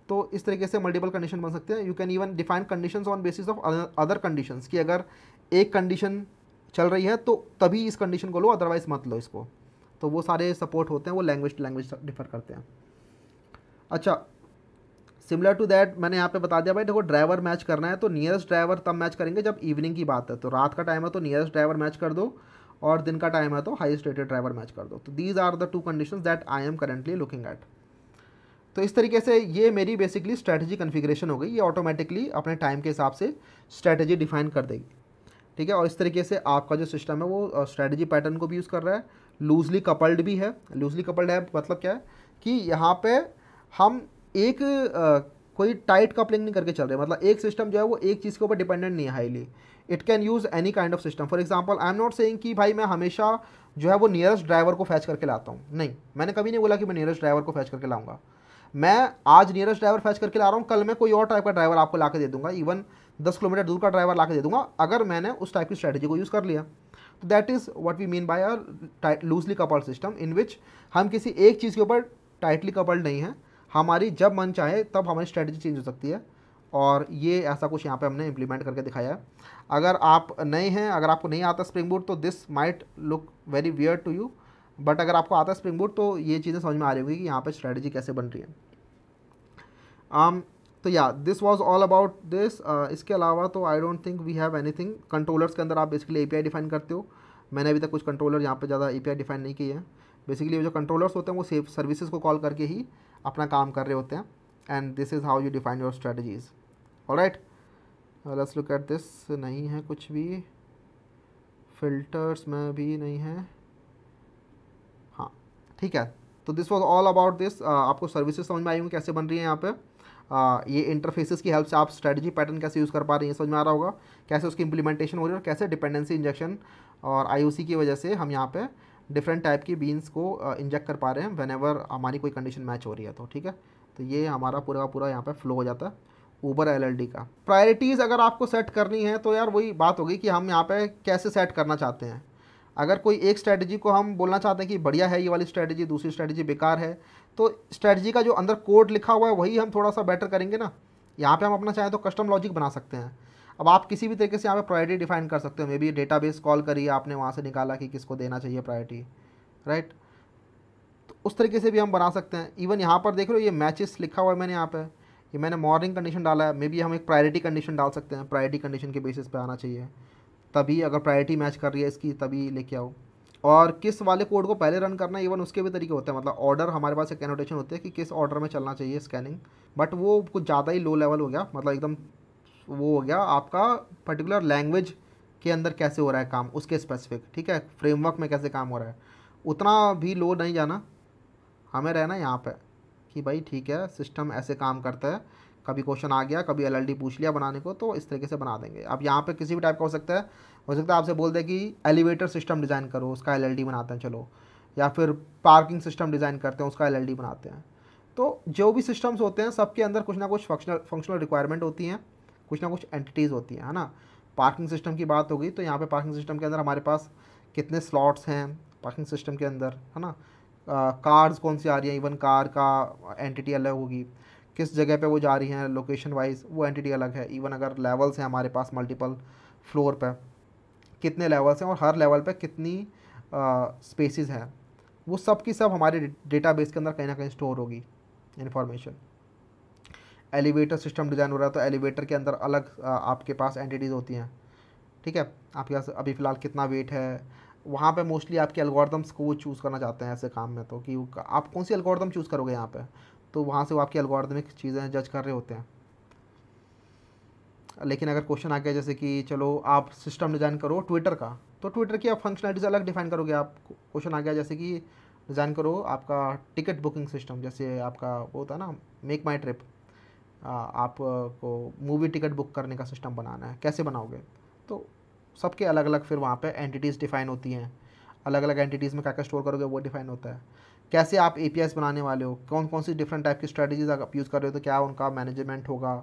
तो इस तरीके से मल्टीपल कंडीशन बन सकते हैं। You can even define conditions on basis of other conditions, कि अगर एक कंडीशन चल रही है तो तभी इस कंडीशन को लो, अदरवाइज मत लो इसको। तो वो सारे सपोर्ट होते हैं, वो लैंग्वेज डिफर करते हैं। अच्छा, सिमिलर टू दैट मैंने यहाँ पे बता दिया भाई देखो ड्राइवर मैच करना है तो नियरेस्ट ड्राइवर तब मैच करेंगे जब इवनिंग की बात है। तो रात का टाइम है तो नियरेस्ट ड्राइवर मैच कर दो, और दिन का टाइम है तो हाईएस्ट रेटेड ड्राइवर मैच कर दो। तो these are the 2 conditions that I am currently looking at. तो इस तरीके से ये मेरी बेसिकली स्ट्रैटेजी कन्फिग्रेशन हो गई। ये ऑटोमेटिकली अपने टाइम के हिसाब से स्ट्रैटेजी डिफाइन कर देगी। ठीक है, और इस तरीके से आपका जो सिस्टम है वो स्ट्रैटेजी पैटर्न को भी यूज़ कर रहा है, लूजली कपल्ड भी है। लूजली कपल्ड है मतलब क्या है कि यहाँ पे हम एक कोई टाइट कपलिंग नहीं करके चल रहे, मतलब एक सिस्टम जो है वो एक चीज़ के ऊपर डिपेंडेंट नहीं है highly. It can use any kind of system. For example I am not saying कि भाई मैं हमेशा जो है वो नियरेस्ट ड्राइवर को फैच करके लाता हूँ, नहीं, मैंने कभी नहीं बोला कि मैं नियरेस्ट ड्राइवर को फैच करके लाऊंगा। मैं आज नियरेस्ट ड्राइवर फैच करके ला रहा हूँ, कल मैं कोई और टाइप का ड्राइवर आपको ला के दे दूँगा, इवन 10 किलोमीटर दूर का ड्राइवर ला के दे दूँगा, अगर मैंने उस टाइप की स्ट्रैटेजी को यूज़ कर लिया। तो that is what we mean by a loosely coupled system, in which हम किसी एक चीज़ के ऊपर टाइटली कपल्ड नहीं है, हमारी जब मन चाहे तब हमारी स्ट्रेटजी चेंज हो सकती है। और ये ऐसा कुछ यहाँ पे हमने इम्प्लीमेंट करके दिखाया है। अगर आप नए हैं, अगर आपको नहीं आता स्प्रिंग बूट, तो this might look very weird to you, but अगर आपको आता है स्प्रिंग बूट तो ये चीज़ें समझ में आ रही होगी कि यहाँ पे स्ट्रेटजी कैसे बन रही है। तो या this was all about this. इसके अलावा तो I don't think we have anything. Controllers के अंदर आप बेसिकली एपीआई डिफाइन करते हो। मैंने अभी तक कुछ कंट्रोलर यहाँ पे ज़्यादा एपीआई डिफाइन नहीं किए हैं। बेसिकली जो कंट्रोलर्स होते हैं वो सेफ सर्विसेज को कॉल करके ही अपना काम कर रहे होते हैं, and this is how you define your strategies. Alright, let's look at this. नहीं है कुछ भी, फिल्टर्स में भी नहीं है। हाँ ठीक है, तो this was all about this. आपको सर्विसेज समझ में आई होंगी कैसे बन रही है यहाँ पे। ये इंटरफेसेस की हेल्प से आप स्ट्रेटजी पैटर्न कैसे यूज़ कर पा रही हैं, समझ में आ रहा होगा, कैसे उसकी इंप्लीमेंटेशन हो रही है, और कैसे डिपेंडेंसी इंजेक्शन और आईओसी की वजह से हम यहाँ पे डिफरेंट टाइप की बीन्स को इंजेक्ट कर पा रहे हैं व्हेनेवर हमारी कोई कंडीशन मैच हो रही है तो। ठीक है, तो ये हमारा पूरा का पूरा यहाँ पे फ्लो हो जाता है ऊबर एलएलडी का। प्रायोरिटीज़ अगर आपको सेट करनी है तो यार वही बात होगी कि हम यहाँ पे कैसे सेट करना चाहते हैं। अगर कोई एक स्ट्रेटजी को हम बोलना चाहते हैं कि बढ़िया है ये वाली स्ट्रेटजी, दूसरी स्ट्रेटजी बेकार है, तो स्ट्रेटजी का जो अंदर कोड लिखा हुआ है वही हम थोड़ा सा बेटर करेंगे ना। यहाँ पे हम अपना चाहें तो कस्टम लॉजिक बना सकते हैं। अब आप किसी भी तरीके से यहाँ पे प्रायोरिटी डिफाइन कर सकते हो। मे बी डेटाबेस कॉल करिए आपने, वहाँ से निकाला कि किसको देना चाहिए प्रायोरिटी, राइट। तो उस तरीके से भी हम बना सकते हैं। इवन यहाँ पर देख लो ये मैचेस लिखा हुआ है मैंने यहाँ पे, ये मैंने मॉर्निंग कंडीशन डाला है। मे बी हम एक प्रायोरिटी कंडीशन डाल सकते हैं, प्रायोरिटी कंडीशन के बेसिस पे आना चाहिए, तभी अगर प्रायोरिटी मैच कर रही है इसकी तभी लेके आओ। और किस वाले कोड को पहले रन करना है, इवन उसके भी तरीके होते हैं। मतलब ऑर्डर, हमारे पास एक एनोटेशन होती है कि किस ऑर्डर में चलना चाहिए स्कैनिंग, बट वो कुछ ज़्यादा ही लो लेवल हो गया। मतलब एकदम वो हो गया आपका पर्टिकुलर लैंग्वेज के अंदर कैसे हो रहा है काम, उसके स्पेसिफिक, ठीक है, फ्रेमवर्क में कैसे काम हो रहा है, उतना भी लो नहीं जाना। हमें रहना यहाँ पे कि भाई ठीक है सिस्टम ऐसे काम करता है, कभी क्वेश्चन आ गया, कभी एलएलडी पूछ लिया बनाने को, तो इस तरीके से बना देंगे। अब यहाँ पे किसी भी टाइप का हो सकता है आपसे बोल दे कि एलिवेटर सिस्टम डिज़ाइन करो, उसका एलएलडी बनाते हैं चलो, या फिर पार्किंग सिस्टम डिज़ाइन करते हैं, उसका एलएलडी बनाते हैं। तो जो भी सिस्टम्स होते हैं सबके अंदर कुछ ना कुछ फंक्शनल रिक्वायरमेंट होती हैं, कुछ ना कुछ एंटिटीज़ होती हैं, है ना। पार्किंग सिस्टम की बात होगी तो यहाँ पे पार्किंग सिस्टम के अंदर हमारे पास कितने स्लॉट्स हैं पार्किंग सिस्टम के अंदर, है ना। कार्स कौन सी आ रही हैं, इवन कार का एंटिटी अलग होगी, किस जगह पे वो जा रही हैं लोकेशन वाइज, वो एंटिटी अलग है। इवन अगर लेवल्स हैं हमारे पास मल्टीपल फ्लोर पे, कितने लेवल्स हैं और हर लेवल पे कितनी स्पेसेस हैं, वो सब की सब हमारे डेटाबेस के अंदर कहीं ना कहीं स्टोर होगी इन्फॉर्मेशन। एलिवेटर सिस्टम डिज़ाइन हो रहा है तो एलिवेटर के अंदर अलग आपके पास एंटिटीज़ होती हैं, ठीक है। आपके पास अभी फ़िलहाल कितना वेट है, वहाँ पे मोस्टली आपके एल्गोरिदम्स को चूज़ करना चाहते हैं ऐसे काम में, तो कि आप कौन सी एल्गोरिदम चूज़ करोगे यहाँ पे, तो वहाँ से वो आपकी एल्गोरिदमिक चीज़ें जज कर रहे होते हैं। लेकिन अगर क्वेश्चन आ गया जैसे कि चलो आप सिस्टम डिज़ाइन करो ट्विटर का, तो ट्विटर की आप फंक्शनलिटीज़ अलग डिफाइन करोगे। आप क्वेश्चन आ गया जैसे कि डिज़ाइन करो आपका टिकट बुकिंग सिस्टम, जैसे आपका वो होता है ना मेक माई ट्रिप, आपको मूवी टिकट बुक करने का सिस्टम बनाना है, कैसे बनाओगे। तो सबके अलग अलग फिर वहाँ पे एंटिटीज़ डिफाइन होती हैं, अलग अलग एंटिटीज़ में क्या क्या स्टोर करोगे वो डिफाइन होता है। कैसे आप एपीआईज़ बनाने वाले हो, कौन कौन सी डिफरेंट टाइप की स्ट्रेटजीज आप यूज़ कर रहे हो, तो क्या उनका मैनेजमेंट होगा,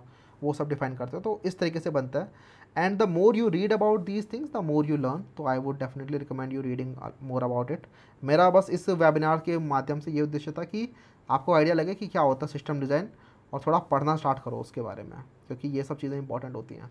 वो सब डिफाइन करते हो। तो इस तरीके से बनता है। And the more you read about these things the more you learn. तो I would definitely recommend you reading more about it. मेरा बस इस वेबिनार के माध्यम से ये उद्देश्य था कि आपको आइडिया लगे कि क्या होता है सिस्टम डिज़ाइन, और थोड़ा पढ़ना स्टार्ट करो उसके बारे में, क्योंकि ये सब चीज़ें इंपॉर्टेंट होती हैं।